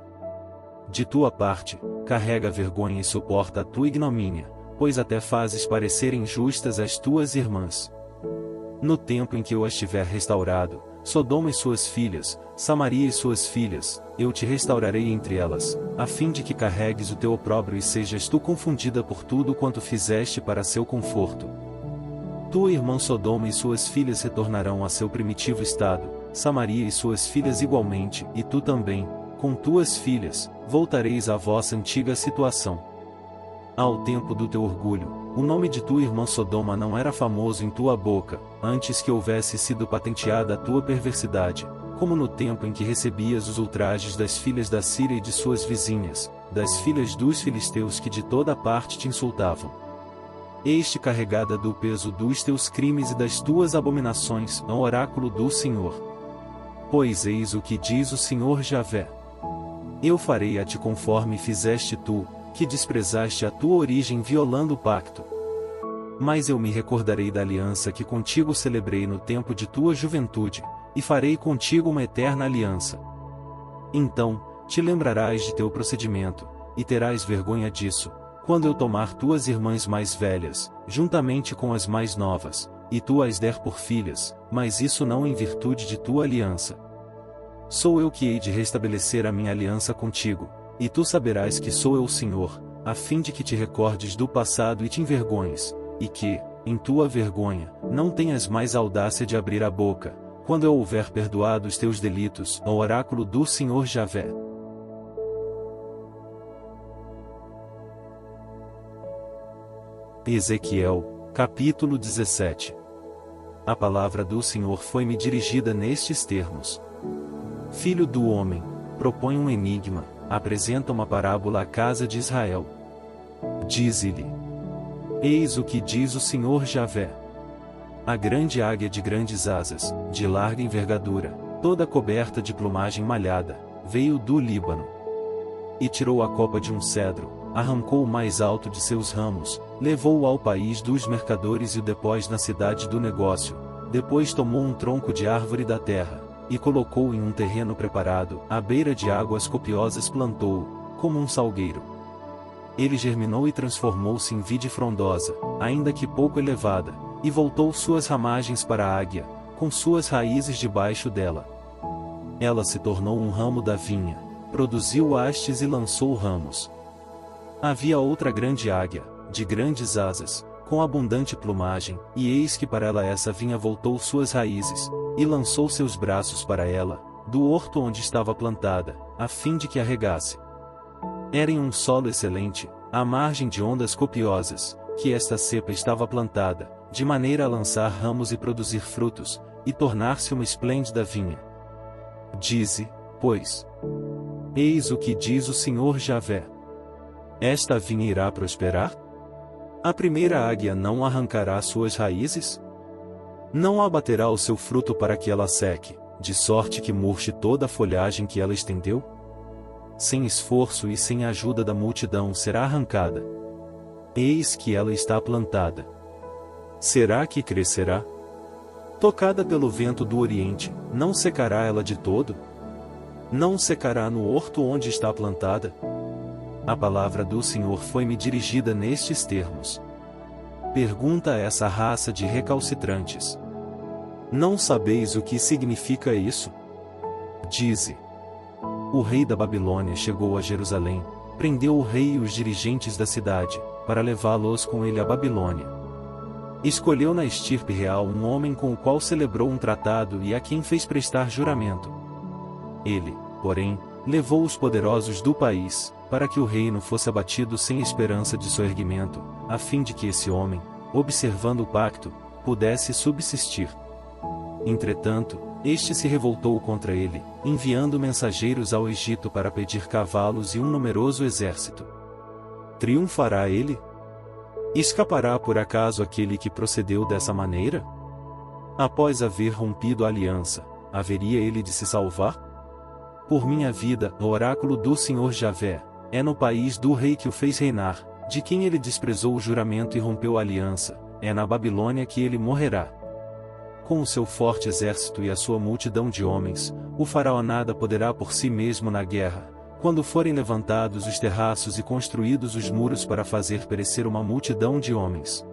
A: De tua parte, carrega a vergonha e suporta a tua ignomínia, pois até fazes parecerem justas as tuas irmãs. No tempo em que eu as tiver restaurado, Sodoma e suas filhas, Samaria e suas filhas, eu te restaurarei entre elas, a fim de que carregues o teu opróbrio e sejas tu confundida por tudo quanto fizeste para seu conforto. Tua irmã Sodoma e suas filhas retornarão a seu primitivo estado, Samaria e suas filhas igualmente, e tu também, com tuas filhas, voltareis à vossa antiga situação. Ao tempo do teu orgulho, o nome de tua irmã Sodoma não era famoso em tua boca, antes que houvesse sido patenteada a tua perversidade, como no tempo em que recebias os ultrajes das filhas da Síria e de suas vizinhas, das filhas dos filisteus que de toda parte te insultavam. Eis-te carregada do peso dos teus crimes e das tuas abominações, ao oráculo do Senhor. Pois eis o que diz o Senhor Javé: eu farei a ti conforme fizeste tu, que desprezaste a tua origem violando o pacto. Mas eu me recordarei da aliança que contigo celebrei no tempo de tua juventude, e farei contigo uma eterna aliança. Então, te lembrarás de teu procedimento, e terás vergonha disso, quando eu tomar tuas irmãs mais velhas, juntamente com as mais novas, e tu as der por filhas, mas isso não em virtude de tua aliança. Sou eu que hei de restabelecer a minha aliança contigo, e tu saberás que sou eu o Senhor, a fim de que te recordes do passado e te envergonhes, e que, em tua vergonha, não tenhas mais audácia de abrir a boca, quando eu houver perdoado os teus delitos, ao oráculo do Senhor Javé. Ezequiel, capítulo 17. A palavra do Senhor foi-me dirigida nestes termos: Filho do homem, propõe um enigma, apresenta uma parábola à casa de Israel. Dize-lhe: eis o que diz o Senhor Javé. A grande águia de grandes asas, de larga envergadura, toda coberta de plumagem malhada, veio do Líbano. E tirou a copa de um cedro, arrancou o mais alto de seus ramos, levou-o ao país dos mercadores e o depôs na cidade do negócio. Depois tomou um tronco de árvore da terra, e colocou-o em um terreno preparado, à beira de águas copiosas plantou-o, como um salgueiro. ele germinou e transformou-se em vide frondosa, ainda que pouco elevada, e voltou suas ramagens para a águia, com suas raízes debaixo dela. Ela se tornou um ramo da vinha, produziu hastes e lançou ramos. Havia outra grande águia, de grandes asas, com abundante plumagem, e eis que para ela essa vinha voltou suas raízes, e lançou seus braços para ela, do horto onde estava plantada, a fim de que a regasse. Era em um solo excelente, à margem de ondas copiosas, que esta cepa estava plantada, de maneira a lançar ramos e produzir frutos, e tornar-se uma esplêndida vinha. Dize, pois: eis o que diz o Senhor Javé. Esta vinha irá prosperar? A primeira águia não arrancará suas raízes? Não abaterá o seu fruto para que ela seque, de sorte que murche toda a folhagem que ela estendeu? Sem esforço e sem a ajuda da multidão será arrancada. Eis que ela está plantada. Será que crescerá? Tocada pelo vento do Oriente, não secará ela de todo? Não secará no horto onde está plantada? A palavra do Senhor foi-me dirigida nestes termos. Pergunta a essa raça de recalcitrantes: não sabeis o que significa isso? Dize: o rei da Babilônia chegou a Jerusalém, prendeu o rei e os dirigentes da cidade, para levá-los com ele à Babilônia. Escolheu na estirpe real um homem com o qual celebrou um tratado e a quem fez prestar juramento. Ele, porém, levou os poderosos do país, para que o reino fosse abatido sem esperança de soerguimento, a fim de que esse homem, observando o pacto, pudesse subsistir. Entretanto, este se revoltou contra ele, enviando mensageiros ao Egito para pedir cavalos e um numeroso exército. Triunfará ele? Escapará por acaso aquele que procedeu dessa maneira? Após haver rompido a aliança, haveria ele de se salvar? Por minha vida, o oráculo do Senhor Javé, é no país do rei que o fez reinar, de quem ele desprezou o juramento e rompeu a aliança, é na Babilônia que ele morrerá. Com o seu forte exército e a sua multidão de homens, o faraó nada poderá por si mesmo na guerra, quando forem levantados os terraços e construídos os muros para fazer perecer uma multidão de homens.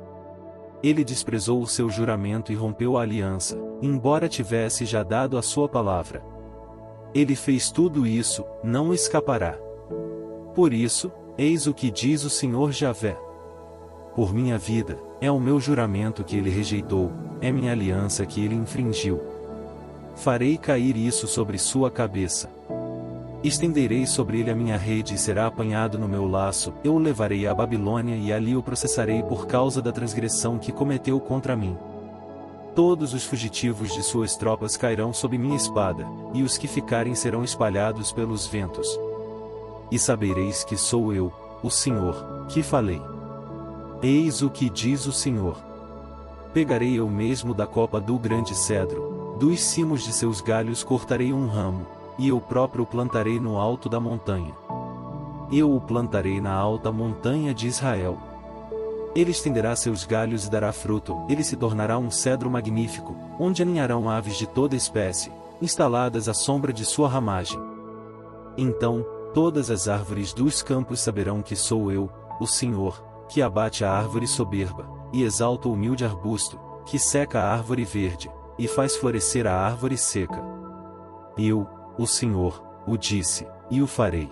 A: Ele desprezou o seu juramento e rompeu a aliança, embora tivesse já dado a sua palavra. Ele fez tudo isso, não escapará. Por isso, eis o que diz o Senhor Javé. Por minha vida, é o meu juramento que ele rejeitou, é minha aliança que ele infringiu. Farei cair isso sobre sua cabeça. Estenderei sobre ele a minha rede e será apanhado no meu laço, eu o levarei à Babilônia e ali o processarei por causa da transgressão que cometeu contra mim. Todos os fugitivos de suas tropas cairão sob minha espada, e os que ficarem serão espalhados pelos ventos. E sabereis que sou eu, o Senhor, que falei. Eis o que diz o Senhor. Pegarei eu mesmo da copa do grande cedro, dos cimos de seus galhos cortarei um ramo, e eu próprio o plantarei no alto da montanha. Eu o plantarei na alta montanha de Israel. Ele estenderá seus galhos e dará fruto, ele se tornará um cedro magnífico, onde aninharão aves de toda espécie, instaladas à sombra de sua ramagem. Então, todas as árvores dos campos saberão que sou eu, o Senhor, que abate a árvore soberba, e exalta o humilde arbusto, que seca a árvore verde, e faz florescer a árvore seca. Eu, o Senhor, o disse, e o farei.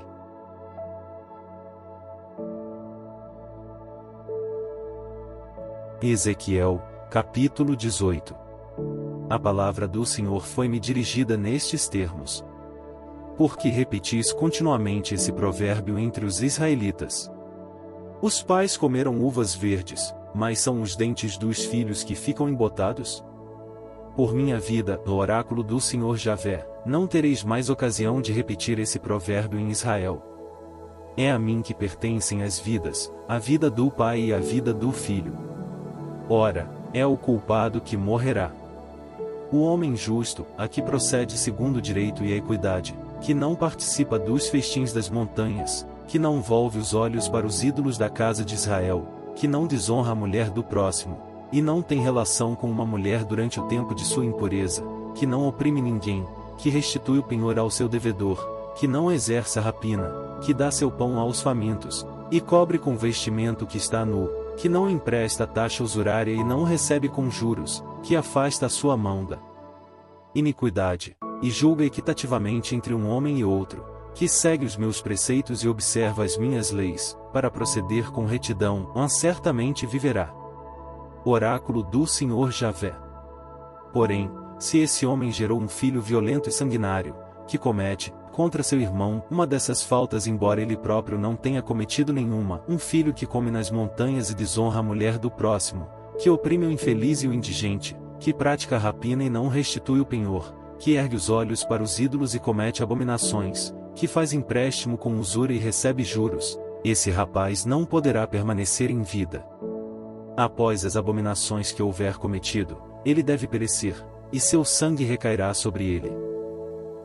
A: Ezequiel, capítulo 18. A palavra do Senhor foi-me dirigida nestes termos. Por que repetis continuamente esse provérbio entre os israelitas? Os pais comeram uvas verdes, mas são os dentes dos filhos que ficam embotados? Por minha vida, o oráculo do Senhor Javé, não tereis mais ocasião de repetir esse provérbio em Israel. É a mim que pertencem as vidas, a vida do pai e a vida do filho. Ora, é o culpado que morrerá. O homem justo, a que procede segundo o direito e a equidade, que não participa dos festins das montanhas, que não volve os olhos para os ídolos da casa de Israel, que não desonra a mulher do próximo, e não tem relação com uma mulher durante o tempo de sua impureza, que não oprime ninguém, que restitui o penhor ao seu devedor, que não exerce a rapina, que dá seu pão aos famintos, E cobre com vestimento que está nu, que não empresta taxa usurária e não recebe com juros, que afasta a sua mão da iniquidade, e julga equitativamente entre um homem e outro, que segue os meus preceitos e observa as minhas leis, para proceder com retidão, certamente viverá. Oráculo do Senhor Javé. Porém, se esse homem gerou um filho violento e sanguinário, que comete, contra seu irmão, uma dessas faltas embora ele próprio não tenha cometido nenhuma, um filho que come nas montanhas e desonra a mulher do próximo, que oprime o infeliz e o indigente, que pratica a rapina e não restitui o penhor, que ergue os olhos para os ídolos e comete abominações, que faz empréstimo com usura e recebe juros, esse rapaz não poderá permanecer em vida. Após as abominações que houver cometido, ele deve perecer, e seu sangue recairá sobre ele.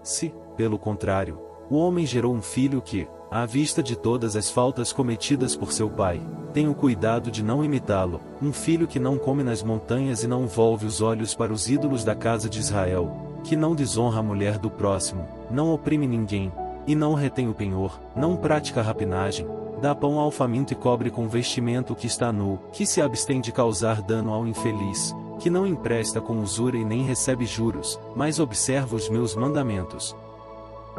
A: Se, pelo contrário, o homem gerou um filho que, à vista de todas as faltas cometidas por seu pai, tem o cuidado de não imitá-lo, um filho que não come nas montanhas e não volve os olhos para os ídolos da casa de Israel, que não desonra a mulher do próximo, não oprime ninguém, e não retém o penhor, não pratica rapinagem, dá pão ao faminto e cobre com vestimento que está nu, que se abstém de causar dano ao infeliz, que não empresta com usura e nem recebe juros, mas observa os meus mandamentos,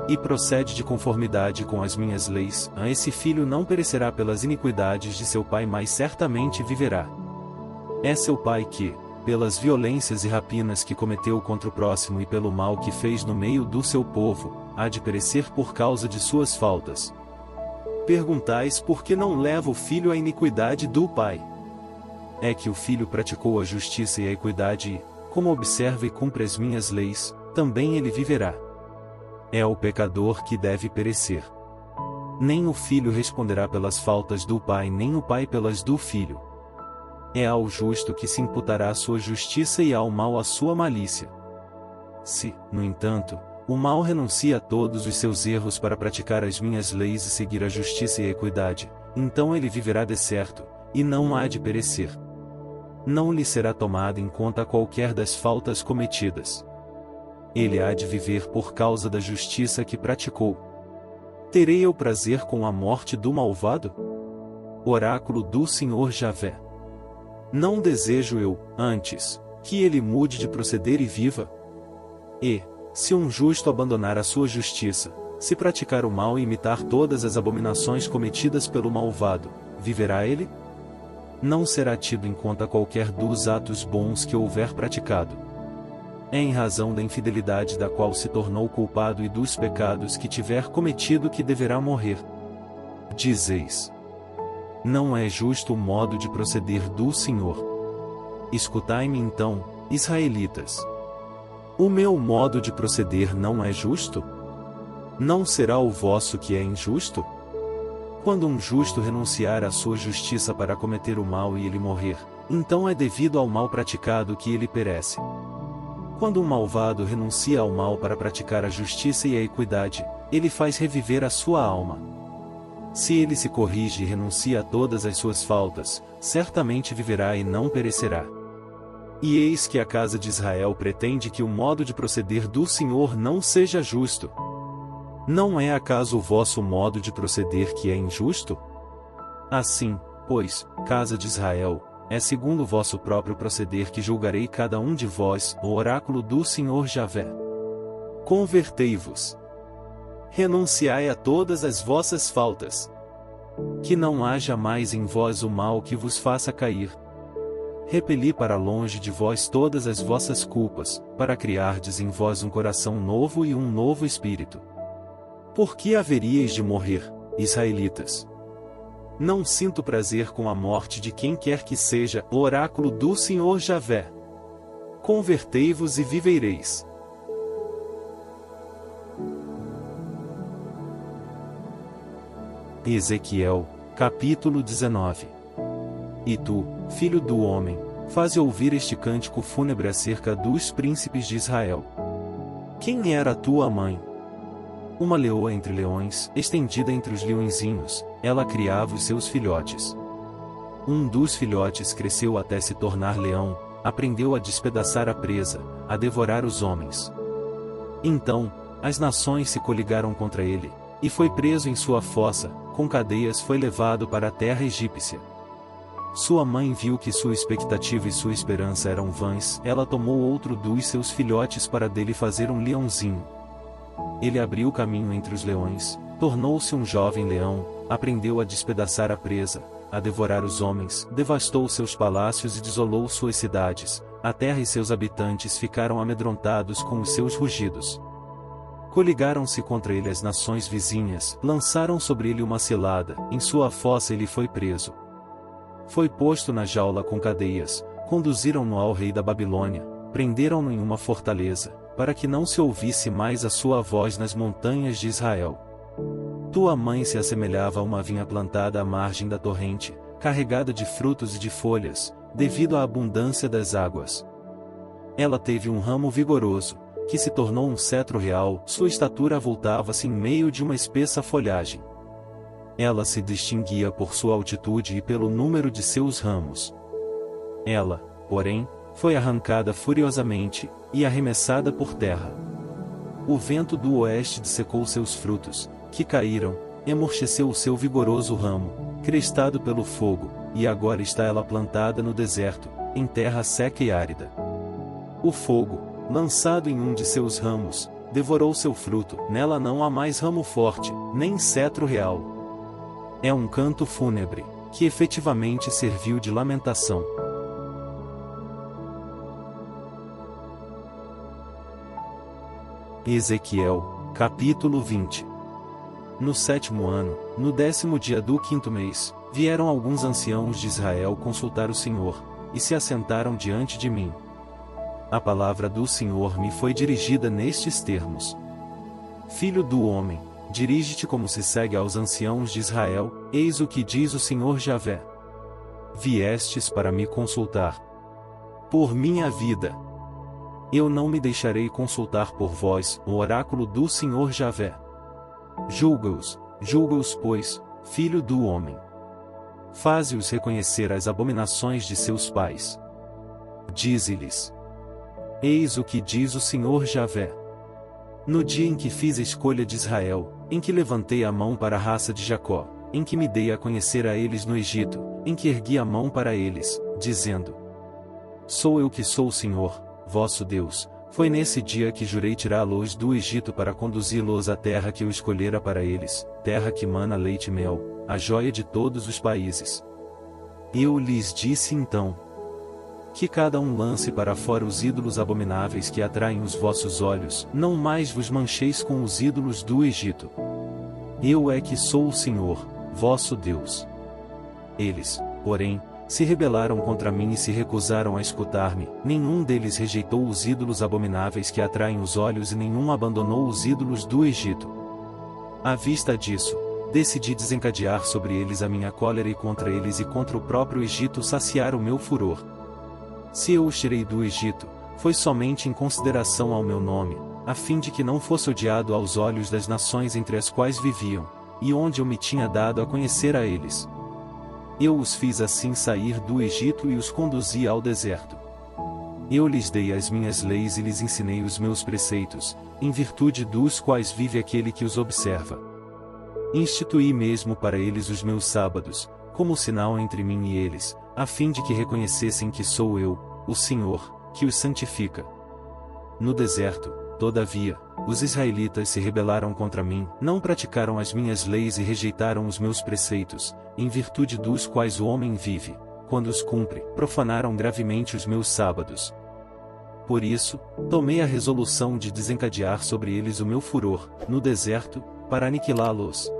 A: e procede de conformidade com as minhas leis, a esse filho não perecerá pelas iniquidades de seu pai, mas certamente viverá. É seu pai que, pelas violências e rapinas que cometeu contra o próximo e pelo mal que fez no meio do seu povo, há de perecer por causa de suas faltas. Perguntais por que não leva o filho à iniquidade do pai? É que o filho praticou a justiça e a equidade e, como observa e cumpre as minhas leis, também ele viverá. É o pecador que deve perecer. Nem o filho responderá pelas faltas do pai, nem o pai pelas do filho. É ao justo que se imputará a sua justiça e ao mau a sua malícia. Se, no entanto, o mal renuncia a todos os seus erros para praticar as minhas leis e seguir a justiça e a equidade, então ele viverá de certo, e não há de perecer. Não lhe será tomada em conta qualquer das faltas cometidas. Ele há de viver por causa da justiça que praticou. Terei eu prazer com a morte do malvado? Oráculo do Senhor Javé. Não desejo eu, antes, que ele mude de proceder e viva? E, se um justo abandonar a sua justiça, se praticar o mal e imitar todas as abominações cometidas pelo malvado, viverá ele? Não será tido em conta qualquer dos atos bons que houver praticado. É em razão da infidelidade da qual se tornou culpado e dos pecados que tiver cometido que deverá morrer. Dizeis: não é justo o modo de proceder do Senhor. Escutai-me então, israelitas. O meu modo de proceder não é justo? Não será o vosso que é injusto? Quando um justo renunciar à sua justiça para cometer o mal e ele morrer, então é devido ao mal praticado que ele perece. Quando um malvado renuncia ao mal para praticar a justiça e a equidade, ele faz reviver a sua alma. Se ele se corrige e renuncia a todas as suas faltas, certamente viverá e não perecerá. E eis que a casa de Israel pretende que o modo de proceder do Senhor não seja justo. Não é acaso o vosso modo de proceder que é injusto? Assim, pois, casa de Israel, é segundo o vosso próprio proceder que julgarei cada um de vós, o oráculo do Senhor Javé. Convertei-vos. Renunciai a todas as vossas faltas. Que não haja mais em vós o mal que vos faça cair. Repeli para longe de vós todas as vossas culpas, para criardes em vós um coração novo e um novo espírito. Por que haveríeis de morrer, israelitas? Não sinto prazer com a morte de quem quer que seja, o oráculo do Senhor Javé. Convertei-vos e vivereis. Ezequiel, capítulo 19. E tu, filho do homem, faze ouvir este cântico fúnebre acerca dos príncipes de Israel. Quem era tua mãe? Uma leoa entre leões, estendida entre os leõezinhos, ela criava os seus filhotes. Um dos filhotes cresceu até se tornar leão, aprendeu a despedaçar a presa, a devorar os homens. Então, as nações se coligaram contra ele, E foi preso em sua fossa, com cadeias foi levado para a terra egípcia. Sua mãe viu que sua expectativa e sua esperança eram vãs, ela tomou outro dos seus filhotes para dele fazer um leãozinho. Ele abriu caminho entre os leões, tornou-se um jovem leão, aprendeu a despedaçar a presa, a devorar os homens, devastou seus palácios e desolou suas cidades, a terra e seus habitantes ficaram amedrontados com os seus rugidos. Coligaram-se contra ele as nações vizinhas, lançaram sobre ele uma cilada, em sua fossa ele foi preso. Foi posto na jaula com cadeias, conduziram-no ao rei da Babilônia, prenderam-no em uma fortaleza, para que não se ouvisse mais a sua voz nas montanhas de Israel. Tua mãe se assemelhava a uma vinha plantada à margem da torrente, carregada de frutos e de folhas, devido à abundância das águas. Ela teve um ramo vigoroso, que se tornou um cetro real, sua estatura avultava-se em meio de uma espessa folhagem. Ela se distinguia por sua altitude e pelo número de seus ramos. Ela, porém, foi arrancada furiosamente, e arremessada por terra. O vento do oeste dissecou seus frutos, que caíram, emorcheceu o seu vigoroso ramo, crestado pelo fogo, e agora está ela plantada no deserto, em terra seca e árida. O fogo, lançado em um de seus ramos, devorou seu fruto, nela não há mais ramo forte, nem cetro real. É um canto fúnebre, que efetivamente serviu de lamentação. Ezequiel, capítulo 20. No 7º ano, no 10º dia do 5º mês, vieram alguns anciãos de Israel consultar o Senhor, e se assentaram diante de mim. A palavra do Senhor me foi dirigida nestes termos: Filho do homem, dirige-te como se segue aos anciãos de Israel, eis o que diz o Senhor Javé. Viestes para me consultar. Por minha vida, eu não me deixarei consultar por vós, o oráculo do Senhor Javé. Julga-os, pois, filho do homem. Faze-os reconhecer as abominações de seus pais. Dize-lhes: Eis o que diz o Senhor Javé. No dia em que fiz a escolha de Israel, em que levantei a mão para a raça de Jacó, em que me dei a conhecer a eles no Egito, em que ergui a mão para eles, dizendo: Sou eu que sou o Senhor, vosso Deus, foi nesse dia que jurei tirá-los do Egito para conduzi-los à terra que eu escolhera para eles, terra que mana leite e mel, a joia de todos os países. Eu lhes disse então: que cada um lance para fora os ídolos abomináveis que atraem os vossos olhos, não mais vos mancheis com os ídolos do Egito. Eu é que sou o Senhor, vosso Deus. Eles, porém, se rebelaram contra mim e se recusaram a escutar-me, nenhum deles rejeitou os ídolos abomináveis que atraem os olhos e nenhum abandonou os ídolos do Egito. À vista disso, decidi desencadear sobre eles a minha cólera e contra eles e contra o próprio Egito saciar o meu furor. Se eu os tirei do Egito, foi somente em consideração ao meu nome, a fim de que não fosse odiado aos olhos das nações entre as quais viviam, e onde eu me tinha dado a conhecer a eles. Eu os fiz assim sair do Egito e os conduzi ao deserto. Eu lhes dei as minhas leis e lhes ensinei os meus preceitos, em virtude dos quais vive aquele que os observa. Instituí mesmo para eles os meus sábados, como sinal entre mim e eles, a fim de que reconhecessem que sou eu, o Senhor, que os santifica. No deserto, todavia, os israelitas se rebelaram contra mim, não praticaram as minhas leis e rejeitaram os meus preceitos, em virtude dos quais o homem vive, quando os cumpre, profanaram gravemente os meus sábados. Por isso, tomei a resolução de desencadear sobre eles o meu furor, no deserto, para aniquilá-los.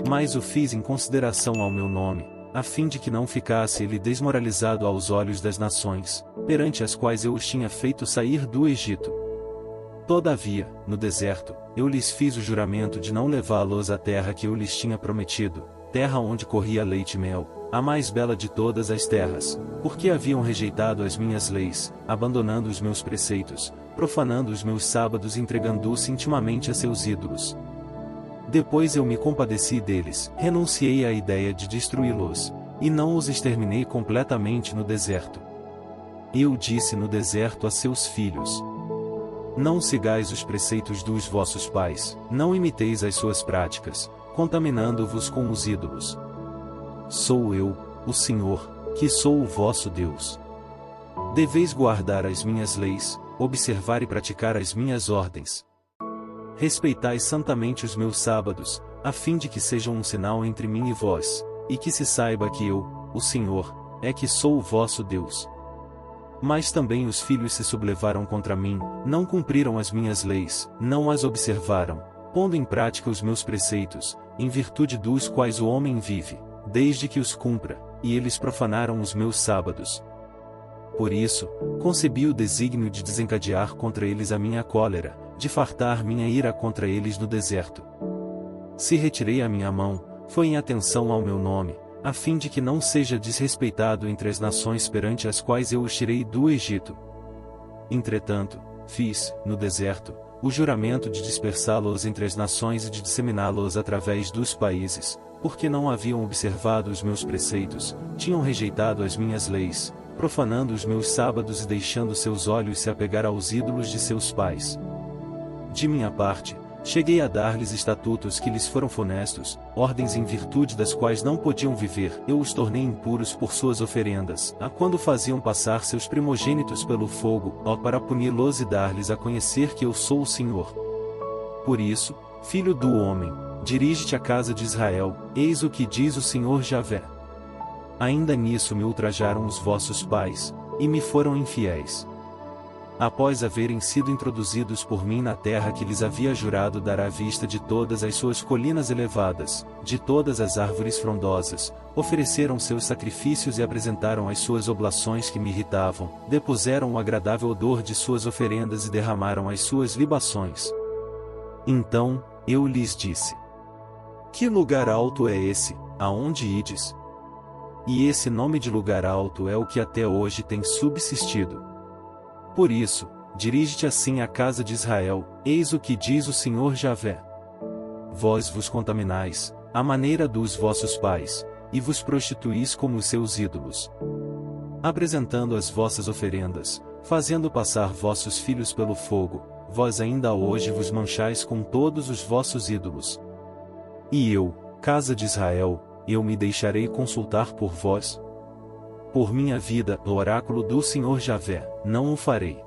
A: Mas o fiz em consideração ao meu nome, a fim de que não ficasse ele desmoralizado aos olhos das nações, perante as quais eu os tinha feito sair do Egito. Todavia, no deserto, eu lhes fiz o juramento de não levá-los à terra que eu lhes tinha prometido, terra onde corria leite e mel, a mais bela de todas as terras, porque haviam rejeitado as minhas leis, abandonando os meus preceitos, profanando os meus sábados e entregando-se intimamente a seus ídolos. Depois eu me compadeci deles, renunciei à ideia de destruí-los, e não os exterminei completamente no deserto. Eu disse no deserto a seus filhos: Não sigais os preceitos dos vossos pais, não imiteis as suas práticas, contaminando-vos com os ídolos. Sou eu, o Senhor, que sou o vosso Deus. Deveis guardar as minhas leis, observar e praticar as minhas ordens. Respeitai santamente os meus sábados, a fim de que sejam um sinal entre mim e vós, e que se saiba que eu, o Senhor, é que sou o vosso Deus. Mas também os filhos se sublevaram contra mim, não cumpriram as minhas leis, não as observaram, pondo em prática os meus preceitos, em virtude dos quais o homem vive, desde que os cumpra, e eles profanaram os meus sábados. Por isso, concebi o desígnio de desencadear contra eles a minha cólera, de fartar minha ira contra eles no deserto. Se retirei a minha mão, foi em atenção ao meu nome, a fim de que não seja desrespeitado entre as nações perante as quais eu os tirei do Egito. Entretanto, fiz, no deserto, o juramento de dispersá-los entre as nações e de disseminá-los através dos países, porque não haviam observado os meus preceitos, tinham rejeitado as minhas leis, profanando os meus sábados e deixando seus olhos se apegar aos ídolos de seus pais. De minha parte, cheguei a dar-lhes estatutos que lhes foram funestos, ordens em virtude das quais não podiam viver. Eu os tornei impuros por suas oferendas, a quando faziam passar seus primogênitos pelo fogo, para puni-los e dar-lhes a conhecer que eu sou o Senhor. Por isso, filho do homem, dirige-te à casa de Israel, eis o que diz o Senhor Javé. Ainda nisso me ultrajaram os vossos pais, e me foram infiéis. Após haverem sido introduzidos por mim na terra que lhes havia jurado dar à vista de todas as suas colinas elevadas, de todas as árvores frondosas, ofereceram seus sacrifícios e apresentaram as suas oblações que me irritavam, depuseram o agradável odor de suas oferendas e derramaram as suas libações. Então, eu lhes disse: que lugar alto é esse, aonde ides? E esse nome de lugar alto é o que até hoje tem subsistido. Por isso, dirige-te assim à casa de Israel, eis o que diz o Senhor Javé. Vós vos contaminais, à maneira dos vossos pais, e vos prostituís como os seus ídolos. Apresentando as vossas oferendas, fazendo passar vossos filhos pelo fogo, vós ainda hoje vos manchais com todos os vossos ídolos. E eu, casa de Israel, eu me deixarei consultar por vós? Por minha vida, o oráculo do Senhor Javé, não o farei.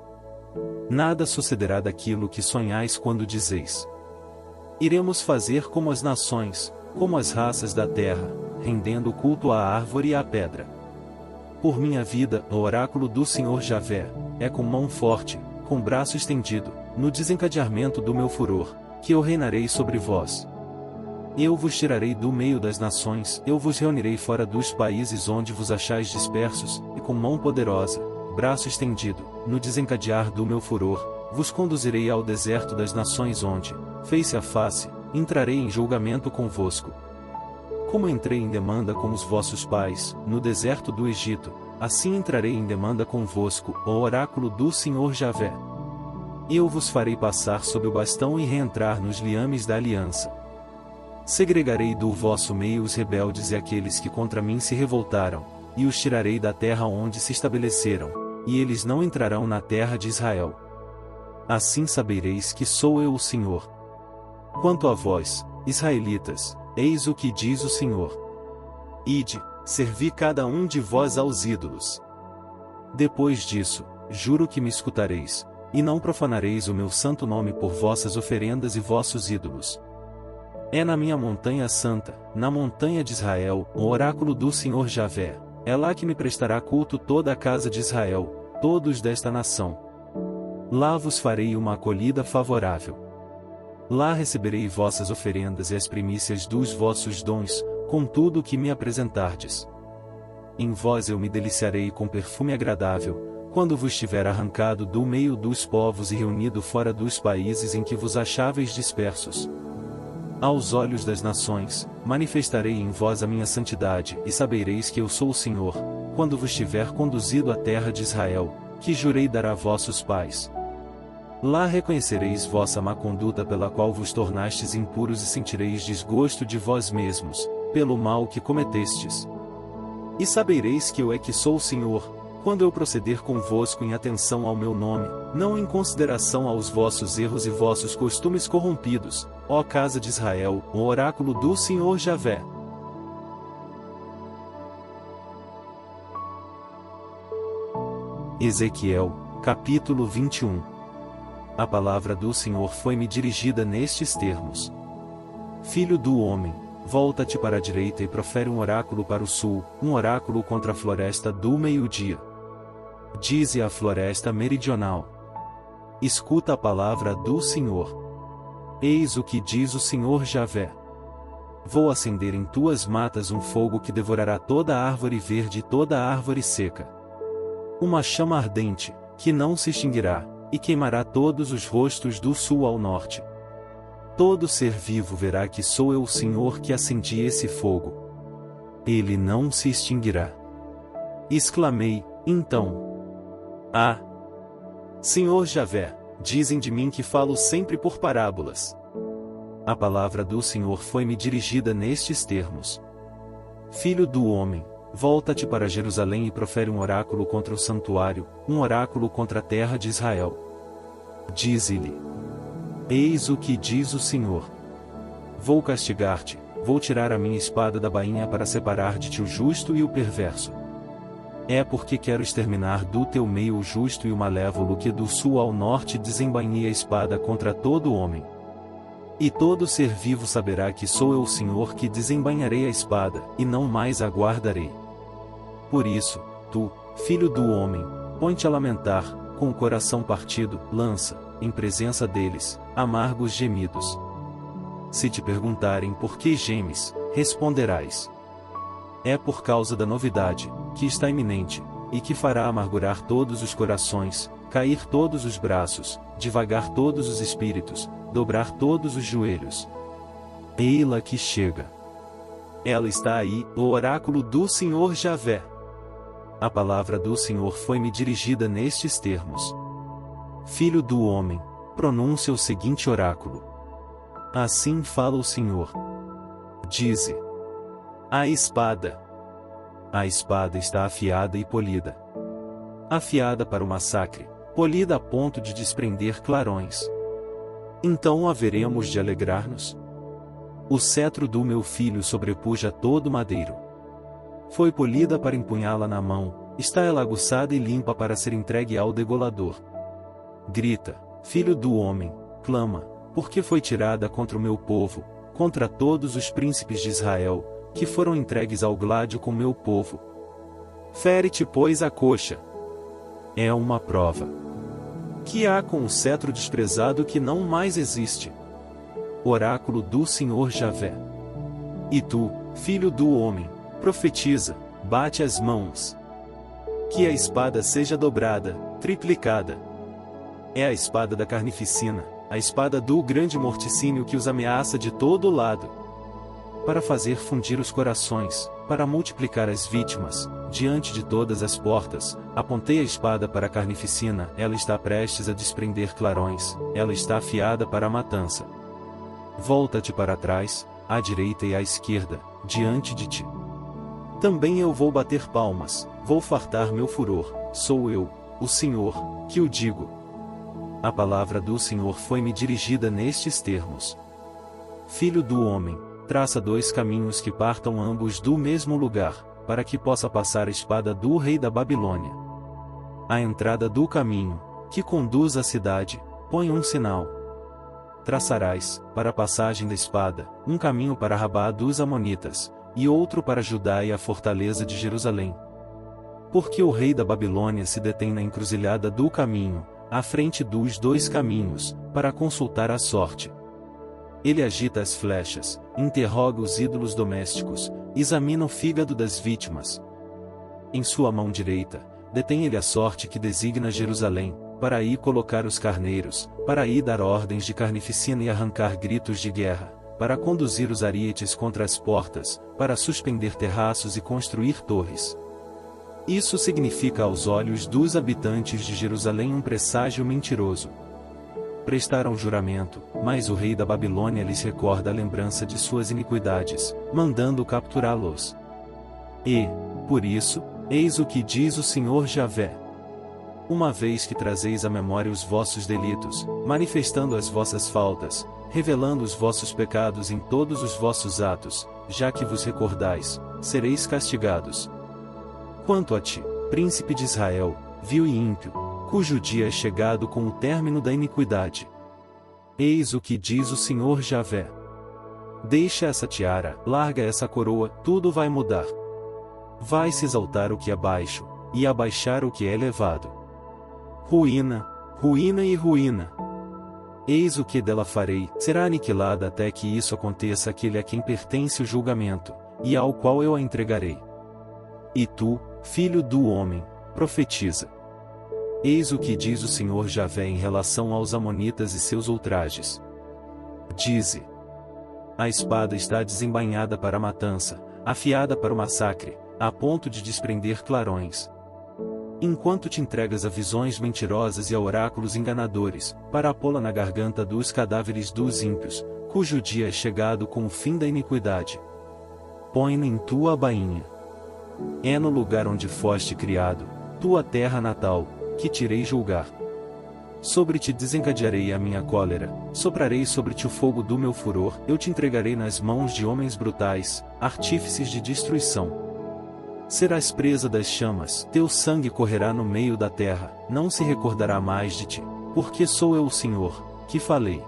A: Nada sucederá daquilo que sonhais quando dizeis: iremos fazer como as nações, como as raças da terra, rendendo culto à árvore e à pedra. Por minha vida, o oráculo do Senhor Javé, é com mão forte, com braço estendido, no desencadeamento do meu furor, que eu reinarei sobre vós. Eu vos tirarei do meio das nações, eu vos reunirei fora dos países onde vos achais dispersos, e com mão poderosa, braço estendido, no desencadear do meu furor, vos conduzirei ao deserto das nações onde, face a face, entrarei em julgamento convosco. Como entrei em demanda com os vossos pais, no deserto do Egito, assim entrarei em demanda convosco, ó oráculo do Senhor Javé. Eu vos farei passar sob o bastão e reentrar nos liames da aliança. Segregarei do vosso meio os rebeldes e aqueles que contra mim se revoltaram, e os tirarei da terra onde se estabeleceram, e eles não entrarão na terra de Israel. Assim sabereis que sou eu o Senhor. Quanto a vós, israelitas, eis o que diz o Senhor. Ide, servi cada um de vós aos ídolos. Depois disso, juro que me escutareis, e não profanareis o meu santo nome por vossas oferendas e vossos ídolos. É na minha montanha santa, na montanha de Israel, o oráculo do Senhor Javé, é lá que me prestará culto toda a casa de Israel, todos desta nação. Lá vos farei uma acolhida favorável. Lá receberei vossas oferendas e as primícias dos vossos dons, com tudo o que me apresentardes. Em vós eu me deliciarei com perfume agradável, quando vos tiver arrancado do meio dos povos e reunido fora dos países em que vos acháveis dispersos. Aos olhos das nações, manifestarei em vós a minha santidade, e sabereis que eu sou o Senhor, quando vos tiver conduzido à terra de Israel, que jurei dar a vossos pais. Lá reconhecereis vossa má conduta pela qual vos tornastes impuros e sentireis desgosto de vós mesmos, pelo mal que cometestes. E sabereis que eu é que sou o Senhor, quando eu proceder convosco em atenção ao meu nome, não em consideração aos vossos erros e vossos costumes corrompidos, ó casa de Israel, o oráculo do Senhor Javé. Ezequiel, capítulo 21. A palavra do Senhor foi-me dirigida nestes termos: Filho do homem, volta-te para a direita e profere um oráculo para o sul, um oráculo contra a floresta do meio-dia. Dize à floresta meridional: escuta a palavra do Senhor. Eis o que diz o Senhor Javé: vou acender em tuas matas um fogo que devorará toda a árvore verde e toda a árvore seca. Uma chama ardente, que não se extinguirá, e queimará todos os rostos do sul ao norte. Todo ser vivo verá que sou eu o Senhor que acendi esse fogo. Ele não se extinguirá. Exclamei, então: Ah! Senhor Javé, dizem de mim que falo sempre por parábolas. A palavra do Senhor foi-me dirigida nestes termos: Filho do homem, volta-te para Jerusalém e profere um oráculo contra o santuário, um oráculo contra a terra de Israel. Dize-lhe: eis o que diz o Senhor: vou castigar-te, vou tirar a minha espada da bainha para separar de ti o justo e o perverso. É porque quero exterminar do teu meio o justo e o malévolo que do sul ao norte desembainhei a espada contra todo homem. E todo ser vivo saberá que sou eu o Senhor que desembainharei a espada, e não mais a guardarei. Por isso, tu, filho do homem, põe-te a lamentar, com o coração partido, lança, em presença deles, amargos gemidos. Se te perguntarem por que gemes, responderás: é por causa da novidade, que está iminente, e que fará amargurar todos os corações, cair todos os braços, devagar todos os espíritos, dobrar todos os joelhos. Ei-la que chega. Ela está aí, o oráculo do Senhor Javé. A palavra do Senhor foi-me dirigida nestes termos: Filho do homem, pronuncia o seguinte oráculo. Assim fala o Senhor. Dize: a espada. A espada está afiada e polida. Afiada para o massacre, polida a ponto de desprender clarões. Então haveremos de alegrar-nos? O cetro do meu filho sobrepuja todo madeiro. Foi polida para empunhá-la na mão, está ela aguçada e limpa para ser entregue ao degolador. Grita, filho do homem, clama, porque foi tirada contra o meu povo, contra todos os príncipes de Israel, que foram entregues ao gládio com meu povo. Fere-te, pois, a coxa. É uma prova. Que há com o cetro desprezado que não mais existe? Oráculo do Senhor Javé. E tu, filho do homem, profetiza, bate as mãos. Que a espada seja dobrada, triplicada. É a espada da carnificina, a espada do grande morticínio que os ameaça de todo lado. Para fazer fundir os corações, para multiplicar as vítimas, diante de todas as portas, apontei a espada para a carnificina, ela está prestes a desprender clarões, ela está afiada para a matança. Volta-te para trás, à direita e à esquerda, diante de ti. Também eu vou bater palmas, vou fartar meu furor, sou eu, o Senhor, que o digo. A palavra do Senhor foi-me dirigida nestes termos: Filho do homem, traça 2 caminhos que partam ambos do mesmo lugar, para que possa passar a espada do rei da Babilônia. À entrada do caminho, que conduz à cidade, põe um sinal. Traçarás, para a passagem da espada, um caminho para Rabá dos Amonitas, e outro para Judá e a fortaleza de Jerusalém. Porque o rei da Babilônia se detém na encruzilhada do caminho, à frente dos 2 caminhos, para consultar a sorte. Ele agita as flechas, interroga os ídolos domésticos, examina o fígado das vítimas. Em sua mão direita, detém ele a sorte que designa Jerusalém, para aí colocar os carneiros, para aí dar ordens de carnificina e arrancar gritos de guerra, para conduzir os arietes contra as portas, para suspender terraços e construir torres. Isso significa aos olhos dos habitantes de Jerusalém um presságio mentiroso. Prestaram juramento, mas o rei da Babilônia lhes recorda a lembrança de suas iniquidades, mandando capturá-los. E, por isso, Eis o que diz o Senhor Javé. Uma vez que trazeis à memória os vossos delitos, manifestando as vossas faltas, revelando os vossos pecados em todos os vossos atos, já que vos recordais, sereis castigados. Quanto a ti, príncipe de Israel, vil e ímpio, cujo dia é chegado com o término da iniquidade. Eis o que diz o Senhor Javé. Deixa essa tiara, larga essa coroa, tudo vai mudar. Vai se exaltar o que é baixo, e abaixar o que é elevado. Ruína, ruína e ruína. Eis o que dela farei, será aniquilada até que isso aconteça aquele a quem pertence o julgamento, e ao qual eu a entregarei. E tu, filho do homem, profetiza. Eis o que diz o Senhor Javé em relação aos amonitas e seus ultrajes. Dize: a espada está desembainhada para a matança, afiada para o massacre, a ponto de desprender clarões. Enquanto te entregas a visões mentirosas e a oráculos enganadores, para pô-la na garganta dos cadáveres dos ímpios, cujo dia é chegado com o fim da iniquidade. Põe-na em tua bainha. É no lugar onde foste criado, tua terra natal, que te irei julgar. Sobre ti desencadearei a minha cólera, soprarei sobre ti o fogo do meu furor, eu te entregarei nas mãos de homens brutais, artífices de destruição. Serás presa das chamas, teu sangue correrá no meio da terra, não se recordará mais de ti, porque sou eu o Senhor, que falei.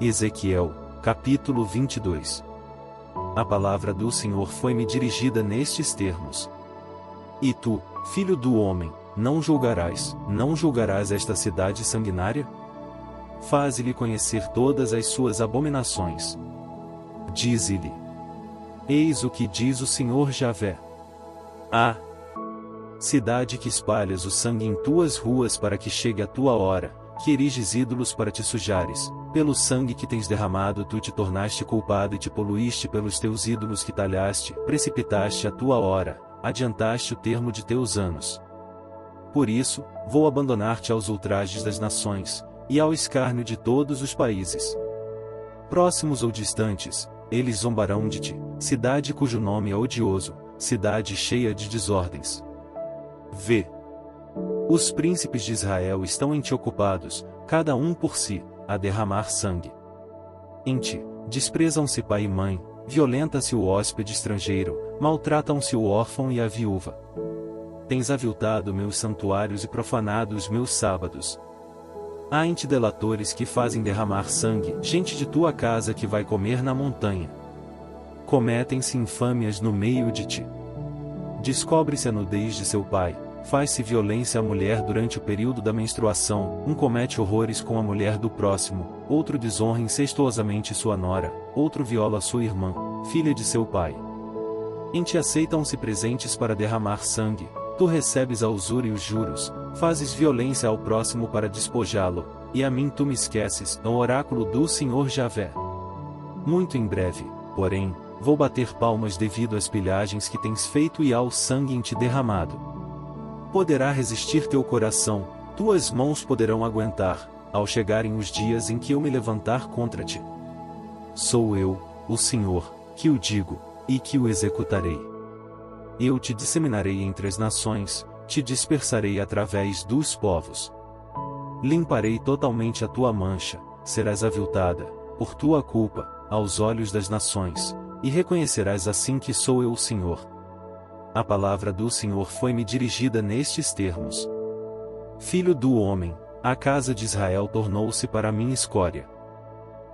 A: Ezequiel, capítulo 22. A palavra do Senhor foi-me dirigida nestes termos. E tu, filho do homem, não julgarás esta cidade sanguinária? Faze-lhe conhecer todas as suas abominações. Dize-lhe: eis o que diz o Senhor Javé. Ah! Cidade que espalhas o sangue em tuas ruas para que chegue a tua hora, que eriges ídolos para te sujares, pelo sangue que tens derramado tu te tornaste culpado e te poluíste pelos teus ídolos que talhaste, precipitaste a tua hora, adiantaste o termo de teus anos. Por isso, vou abandonar-te aos ultrajes das nações, e ao escárnio de todos os países. Próximos ou distantes, eles zombarão de ti, cidade cujo nome é odioso, cidade cheia de desordens. Vê! Os príncipes de Israel estão em ti ocupados, cada um por si, a derramar sangue. Em ti, desprezam-se pai e mãe, violenta-se o hóspede estrangeiro, maltratam-se o órfão e a viúva. Tens aviltado meus santuários e profanado os meus sábados. Há em ti delatores que fazem derramar sangue, gente de tua casa que vai comer na montanha. Cometem-se infâmias no meio de ti. Descobre-se a nudez de seu pai, faz-se violência à mulher durante o período da menstruação, um comete horrores com a mulher do próximo, outro desonra incestuosamente sua nora, outro viola sua irmã, filha de seu pai. Em ti aceitam-se presentes para derramar sangue, tu recebes a usura e os juros, fazes violência ao próximo para despojá-lo, e a mim tu me esqueces, o oráculo do Senhor Javé. Muito em breve, porém, vou bater palmas devido às pilhagens que tens feito e ao sangue em ti derramado. Poderá resistir teu coração, tuas mãos poderão aguentar, ao chegarem os dias em que eu me levantar contra ti. Sou eu, o Senhor, que o digo, e que o executarei. Eu te disseminarei entre as nações, te dispersarei através dos povos. Limparei totalmente a tua mancha, serás aviltada, por tua culpa, aos olhos das nações, e reconhecerás assim que sou eu o Senhor. A palavra do Senhor foi-me dirigida nestes termos. Filho do homem, a casa de Israel tornou-se para mim escória.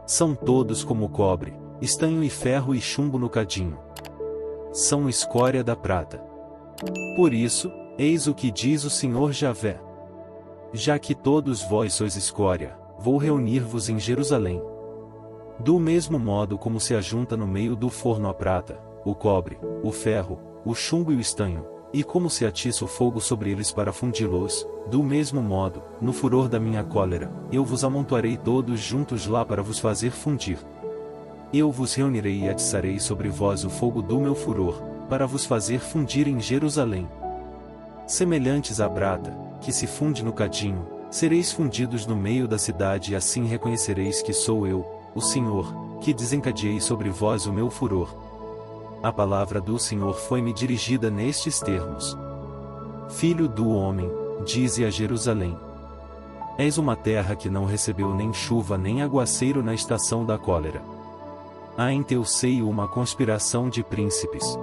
A: São todos como cobre, estanho e ferro e chumbo no cadinho. São escória da prata. Por isso, eis o que diz o Senhor Javé. Já que todos vós sois escória, vou reunir-vos em Jerusalém. Do mesmo modo como se ajunta no meio do forno a prata, o cobre, o ferro, o chumbo e o estanho, e como se atiça o fogo sobre eles para fundi-los, do mesmo modo, no furor da minha cólera, eu vos amontoarei todos juntos lá para vos fazer fundir. Eu vos reunirei e atiçarei sobre vós o fogo do meu furor, para vos fazer fundir em Jerusalém. Semelhantes à prata, que se funde no cadinho, sereis fundidos no meio da cidade e assim reconhecereis que sou eu, o Senhor, que desencadeei sobre vós o meu furor. A palavra do Senhor foi-me dirigida nestes termos: Filho do homem, dize a Jerusalém: És uma terra que não recebeu nem chuva nem aguaceiro na estação da cólera. Há em teu seio uma conspiração de príncipes.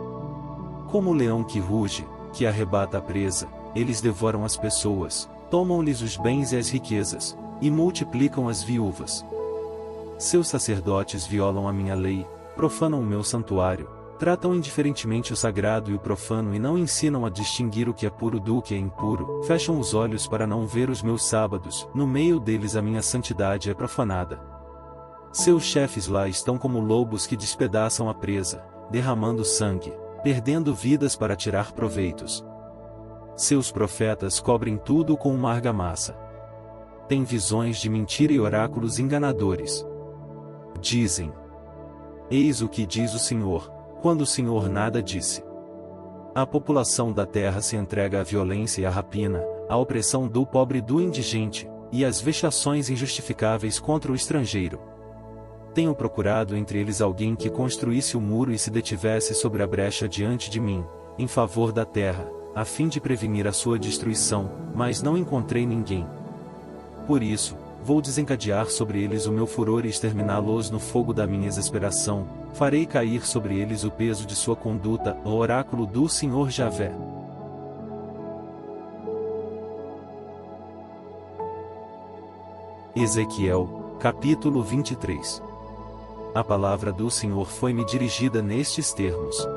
A: Como o leão que ruge, que arrebata a presa, eles devoram as pessoas, tomam-lhes os bens e as riquezas, e multiplicam as viúvas. Seus sacerdotes violam a minha lei, profanam o meu santuário, tratam indiferentemente o sagrado e o profano e não ensinam a distinguir o que é puro do que é impuro, fecham os olhos para não ver os meus sábados, no meio deles a minha santidade é profanada. Seus chefes lá estão como lobos que despedaçam a presa, derramando sangue, perdendo vidas para tirar proveitos. Seus profetas cobrem tudo com uma argamassa. Têm visões de mentira e oráculos enganadores. Dizem: Eis o que diz o Senhor, quando o Senhor nada disse. A população da terra se entrega à violência e à rapina, à opressão do pobre e do indigente, e às vexações injustificáveis contra o estrangeiro. Tenho procurado entre eles alguém que construísse o muro e se detivesse sobre a brecha diante de mim, em favor da terra, a fim de prevenir a sua destruição, mas não encontrei ninguém. Por isso, vou desencadear sobre eles o meu furor e exterminá-los no fogo da minha exasperação, farei cair sobre eles o peso de sua conduta, o oráculo do Senhor Javé. Ezequiel, capítulo 23. A palavra do Senhor foi-me dirigida nestes termos: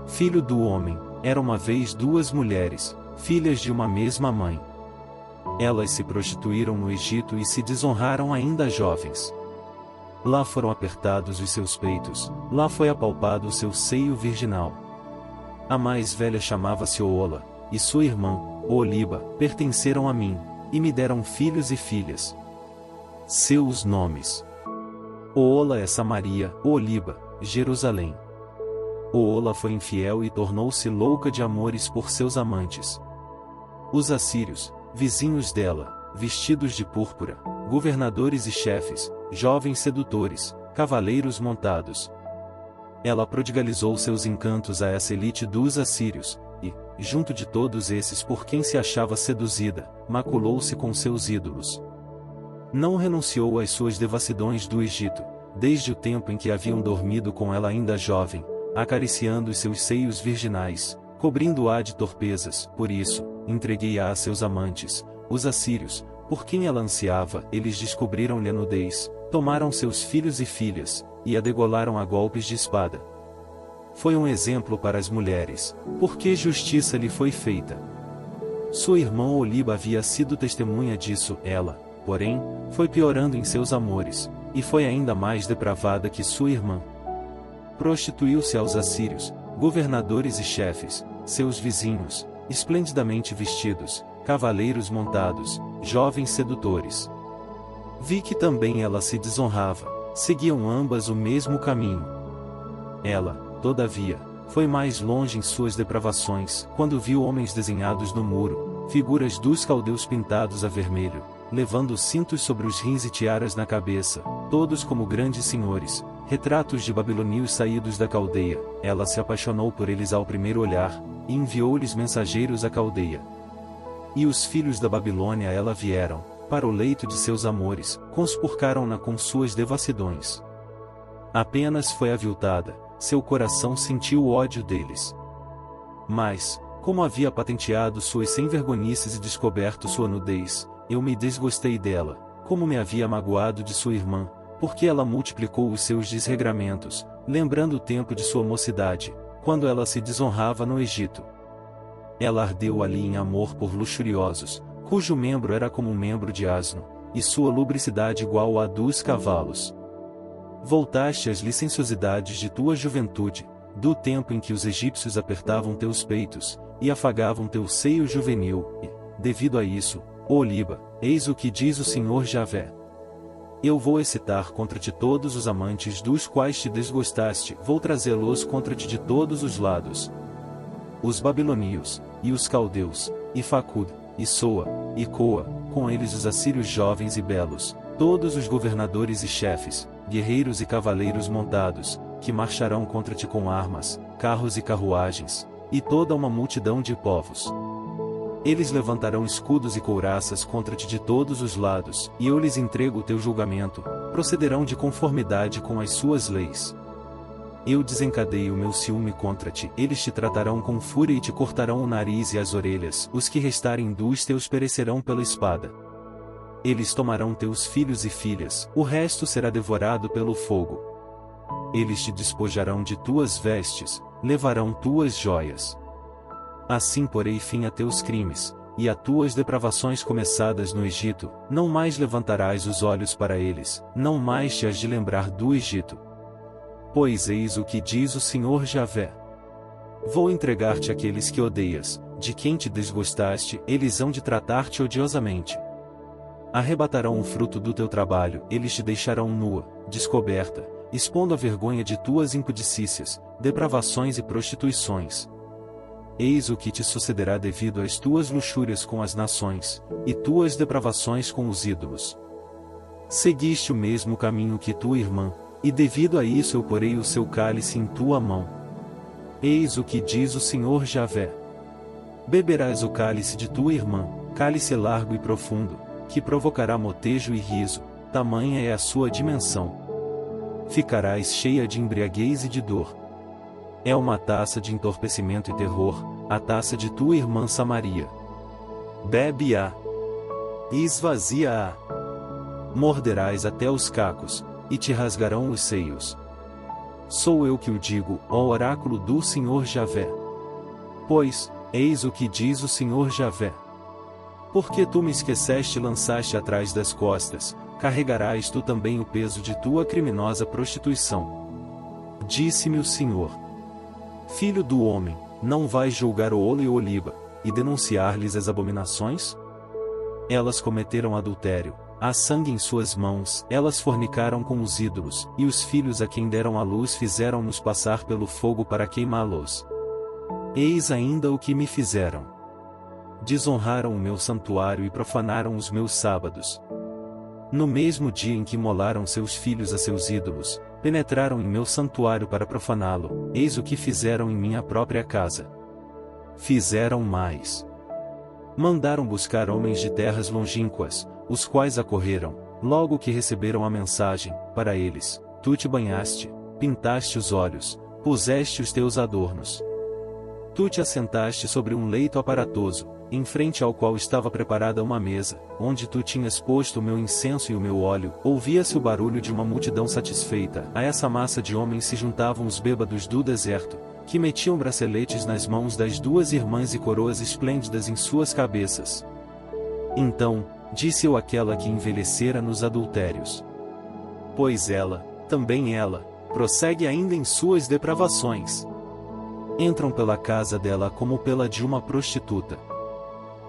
A: Filho do homem, era uma vez duas mulheres, filhas de uma mesma mãe. Elas se prostituíram no Egito e se desonraram ainda jovens. Lá foram apertados os seus peitos, lá foi apalpado o seu seio virginal. A mais velha chamava-se Oola, e sua irmã, Oholiba, pertenceram a mim, e me deram filhos e filhas. Seus nomes: Oola é Samaria, Oholiba, Jerusalém. Oola foi infiel e tornou-se louca de amores por seus amantes. Os assírios, vizinhos dela, vestidos de púrpura, governadores e chefes, jovens sedutores, cavaleiros montados. Ela prodigalizou seus encantos a essa elite dos assírios, e, junto de todos esses por quem se achava seduzida, maculou-se com seus ídolos. Não renunciou às suas devassidões do Egito, desde o tempo em que haviam dormido com ela ainda jovem, acariciando os seus seios virginais, cobrindo-a de torpezas. Por isso, entreguei-a a seus amantes, os assírios, por quem ela ansiava. Eles descobriram-lhe a nudez, tomaram seus filhos e filhas, e a degolaram a golpes de espada. Foi um exemplo para as mulheres, porque justiça lhe foi feita. Sua irmã Oholiba havia sido testemunha disso. Ela, porém, foi piorando em seus amores, e foi ainda mais depravada que sua irmã. Prostituiu-se aos assírios, governadores e chefes, seus vizinhos, esplendidamente vestidos, cavaleiros montados, jovens sedutores. Vi que também ela se desonrava, seguiam ambas o mesmo caminho. Ela, todavia, foi mais longe em suas depravações, quando viu homens desenhados no muro, figuras dos caldeus pintados a vermelho, levando cintos sobre os rins e tiaras na cabeça, todos como grandes senhores, retratos de babilônios saídos da caldeia. Ela se apaixonou por eles ao primeiro olhar, e enviou-lhes mensageiros à caldeia. E os filhos da Babilônia a ela vieram, para o leito de seus amores, conspurcaram-na com suas devassidões. Apenas foi aviltada, seu coração sentiu o ódio deles. Mas, como havia patenteado suas sem-vergonhices e descoberto sua nudez, eu me desgostei dela, como me havia magoado de sua irmã, porque ela multiplicou os seus desregramentos, lembrando o tempo de sua mocidade, quando ela se desonrava no Egito. Ela ardeu ali em amor por luxuriosos, cujo membro era como um membro de asno, e sua lubricidade igual à dos cavalos. Voltaste às licenciosidades de tua juventude, do tempo em que os egípcios apertavam teus peitos, e afagavam teu seio juvenil, e, devido a isso, Oholiba, eis o que diz o Senhor Javé: eu vou excitar contra ti todos os amantes dos quais te desgostaste, vou trazê-los contra ti de todos os lados. Os babilônios, e os caldeus, e Facud, e Soa, e Coa, com eles os assírios jovens e belos, todos os governadores e chefes, guerreiros e cavaleiros montados, que marcharão contra ti com armas, carros e carruagens, e toda uma multidão de povos. Eles levantarão escudos e couraças contra ti de todos os lados, e eu lhes entrego o teu julgamento, procederão de conformidade com as suas leis. Eu desencadeio o meu ciúme contra ti, eles te tratarão com fúria e te cortarão o nariz e as orelhas, os que restarem dos teus perecerão pela espada. Eles tomarão teus filhos e filhas, o resto será devorado pelo fogo. Eles te despojarão de tuas vestes, levarão tuas joias. Assim porei fim a teus crimes, e a tuas depravações começadas no Egito, não mais levantarás os olhos para eles, não mais te has de lembrar do Egito. Pois eis o que diz o Senhor Javé. Vou entregar-te àqueles que odeias, de quem te desgostaste, eles hão de tratar-te odiosamente. Arrebatarão o fruto do teu trabalho, eles te deixarão nua, descoberta, expondo a vergonha de tuas impudicícias, depravações e prostituições. Eis o que te sucederá devido às tuas luxúrias com as nações, e tuas depravações com os ídolos. Seguiste o mesmo caminho que tua irmã, e devido a isso eu porei o seu cálice em tua mão. Eis o que diz o Senhor Javé. Beberás o cálice de tua irmã, cálice largo e profundo, que provocará motejo e riso, tamanha é a sua dimensão. Ficarás cheia de embriaguez e de dor. É uma taça de entorpecimento e terror, a taça de tua irmã Samaria. Bebe-a e esvazia-a. Morderás até os cacos, e te rasgarão os seios. Sou eu que o digo, ó oráculo do Senhor Javé. Pois, eis o que diz o Senhor Javé. Porque tu me esqueceste e lançaste atrás das costas, carregarás tu também o peso de tua criminosa prostituição. Disse-me o Senhor. Filho do homem, não vais julgar Oola e Oholiba, e denunciar-lhes as abominações? Elas cometeram adultério, há sangue em suas mãos, elas fornicaram com os ídolos, e os filhos a quem deram à luz fizeram-nos passar pelo fogo para queimá-los. Eis ainda o que me fizeram. Desonraram o meu santuário e profanaram os meus sábados. No mesmo dia em que imolaram seus filhos a seus ídolos, penetraram em meu santuário para profaná-lo, eis o que fizeram em minha própria casa. Fizeram mais. Mandaram buscar homens de terras longínquas, os quais acorreram, logo que receberam a mensagem, para eles, tu te banhaste, pintaste os olhos, puseste os teus adornos. Tu te assentaste sobre um leito aparatoso, em frente ao qual estava preparada uma mesa, onde tu tinhas posto o meu incenso e o meu óleo, ouvia-se o barulho de uma multidão satisfeita. A essa massa de homens se juntavam os bêbados do deserto, que metiam braceletes nas mãos das duas irmãs e coroas esplêndidas em suas cabeças. Então, disse eu àquela que envelhecera nos adultérios. Pois ela, também ela, prossegue ainda em suas depravações. Entram pela casa dela como pela de uma prostituta.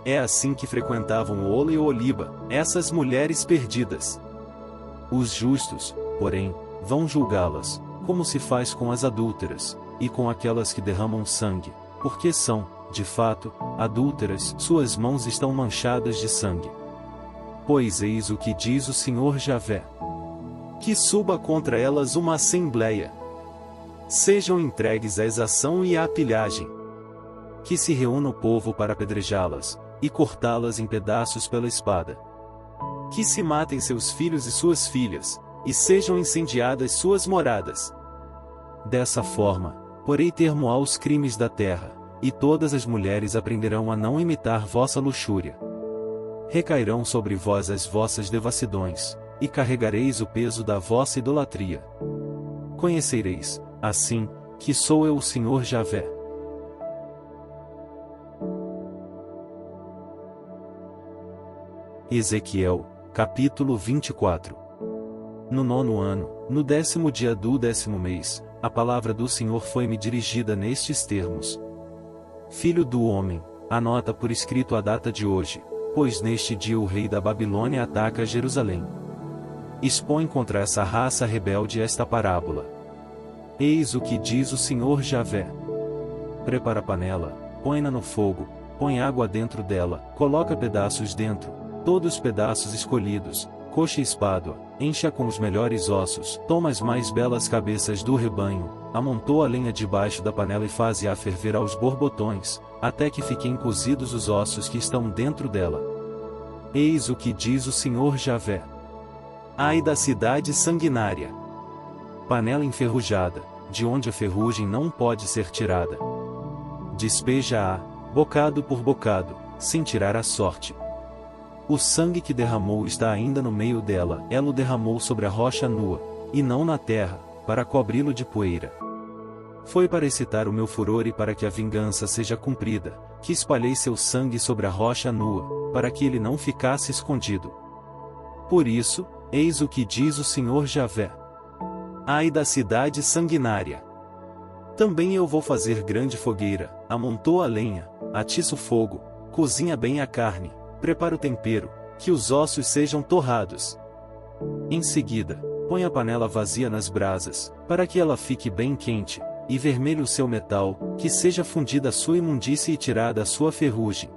A: É assim que frequentavam Oola e Oholiba, essas mulheres perdidas. Os justos, porém, vão julgá-las, como se faz com as adúlteras, e com aquelas que derramam sangue, porque são, de fato, adúlteras, suas mãos estão manchadas de sangue. Pois eis o que diz o Senhor Javé. Que suba contra elas uma assembleia. Sejam entregues à exação e à pilhagem. Que se reúna o povo para apedrejá-las, e cortá-las em pedaços pela espada. Que se matem seus filhos e suas filhas, e sejam incendiadas suas moradas. Dessa forma, porei termo aos crimes da terra, e todas as mulheres aprenderão a não imitar vossa luxúria. Recairão sobre vós as vossas devassidões, e carregareis o peso da vossa idolatria. Conhecereis, assim, que sou eu o Senhor Javé. Ezequiel, capítulo 24. No 9º ano, no 10º dia do 10º mês, a palavra do Senhor foi-me dirigida nestes termos. Filho do homem, anota por escrito a data de hoje, pois neste dia o rei da Babilônia ataca Jerusalém. Expõe contra essa raça rebelde esta parábola. Eis o que diz o Senhor Javé. Prepara a panela, põe-na no fogo, põe água dentro dela, coloca pedaços dentro, todos pedaços escolhidos, coxa e espádua, enche-a com os melhores ossos, toma as mais belas cabeças do rebanho, amontoa a lenha debaixo da panela e faze-a ferver aos borbotões, até que fiquem cozidos os ossos que estão dentro dela. Eis o que diz o Senhor Javé. Ai da cidade sanguinária! Panela enferrujada, de onde a ferrugem não pode ser tirada. Despeja-a, bocado por bocado, sem tirar a sorte. O sangue que derramou está ainda no meio dela, ela o derramou sobre a rocha nua, e não na terra, para cobri-lo de poeira. Foi para excitar o meu furor e para que a vingança seja cumprida, que espalhei seu sangue sobre a rocha nua, para que ele não ficasse escondido. Por isso, eis o que diz o Senhor Javé. Ai da cidade sanguinária! Também eu vou fazer grande fogueira, amontoa a lenha, atiça o fogo, cozinha bem a carne, prepara o tempero, que os ossos sejam torrados. Em seguida, põe a panela vazia nas brasas, para que ela fique bem quente, e vermelho o seu metal, que seja fundida a sua imundície e tirada a sua ferrugem.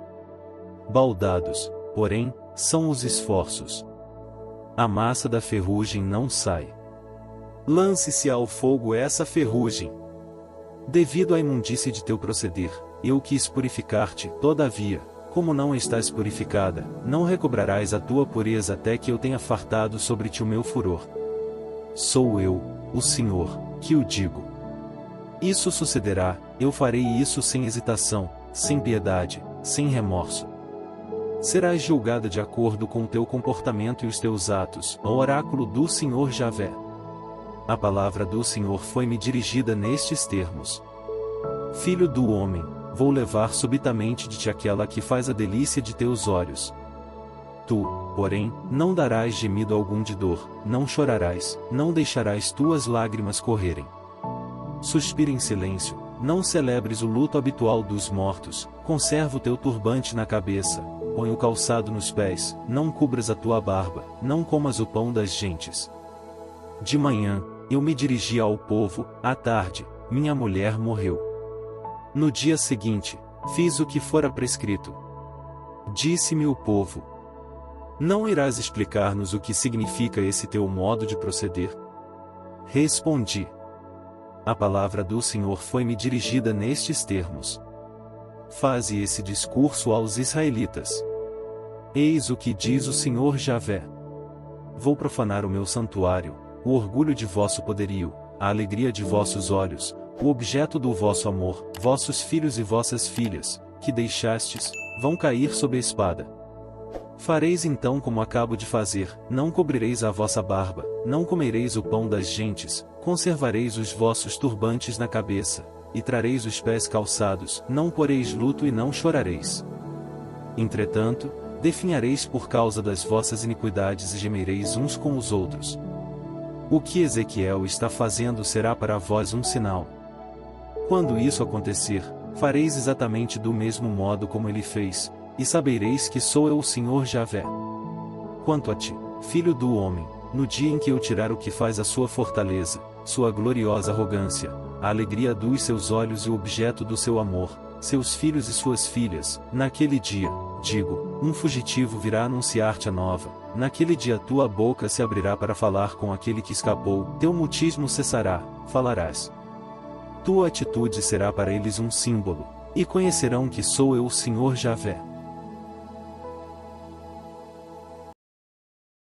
A: Baldados, porém, são os esforços. A massa da ferrugem não sai. Lance-se ao fogo essa ferrugem. Devido à imundície de teu proceder, eu quis purificar-te, todavia, como não estás purificada, não recobrarás a tua pureza até que eu tenha fartado sobre ti o meu furor. Sou eu, o Senhor, que o digo. Isso sucederá, eu farei isso sem hesitação, sem piedade, sem remorso. Serás julgada de acordo com o teu comportamento e os teus atos, ó oráculo do Senhor Javé. A palavra do Senhor foi-me dirigida nestes termos. Filho do homem, vou levar subitamente de ti aquela que faz a delícia de teus olhos. Tu, porém, não darás gemido algum de dor, não chorarás, não deixarás tuas lágrimas correrem. Suspira em silêncio, não celebres o luto habitual dos mortos, conserva o teu turbante na cabeça, põe o calçado nos pés, não cubras a tua barba, não comas o pão das gentes. De manhã, eu me dirigi ao povo, à tarde, minha mulher morreu. No dia seguinte, fiz o que fora prescrito. Disse-me o povo: não irás explicar-nos o que significa esse teu modo de proceder? Respondi: a palavra do Senhor foi-me dirigida nestes termos. Faze esse discurso aos israelitas. Eis o que diz o Senhor Javé. Vou profanar o meu santuário, o orgulho de vosso poderio, a alegria de vossos olhos, o objeto do vosso amor, vossos filhos e vossas filhas, que deixastes, vão cair sob a espada. Fareis então como acabo de fazer, não cobrireis a vossa barba, não comereis o pão das gentes, conservareis os vossos turbantes na cabeça, e trareis os pés calçados, não poreis luto e não chorareis. Entretanto, definhareis por causa das vossas iniquidades e gemereis uns com os outros. O que Ezequiel está fazendo será para vós um sinal. Quando isso acontecer, fareis exatamente do mesmo modo como ele fez, e sabereis que sou eu o Senhor Javé. Quanto a ti, filho do homem, no dia em que eu tirar o que faz a sua fortaleza, sua gloriosa arrogância, a alegria dos seus olhos e o objeto do seu amor, seus filhos e suas filhas, naquele dia, digo, um fugitivo virá anunciar-te a nova, naquele dia tua boca se abrirá para falar com aquele que escapou, teu mutismo cessará, falarás. Tua atitude será para eles um símbolo, e conhecerão que sou eu o Senhor Javé.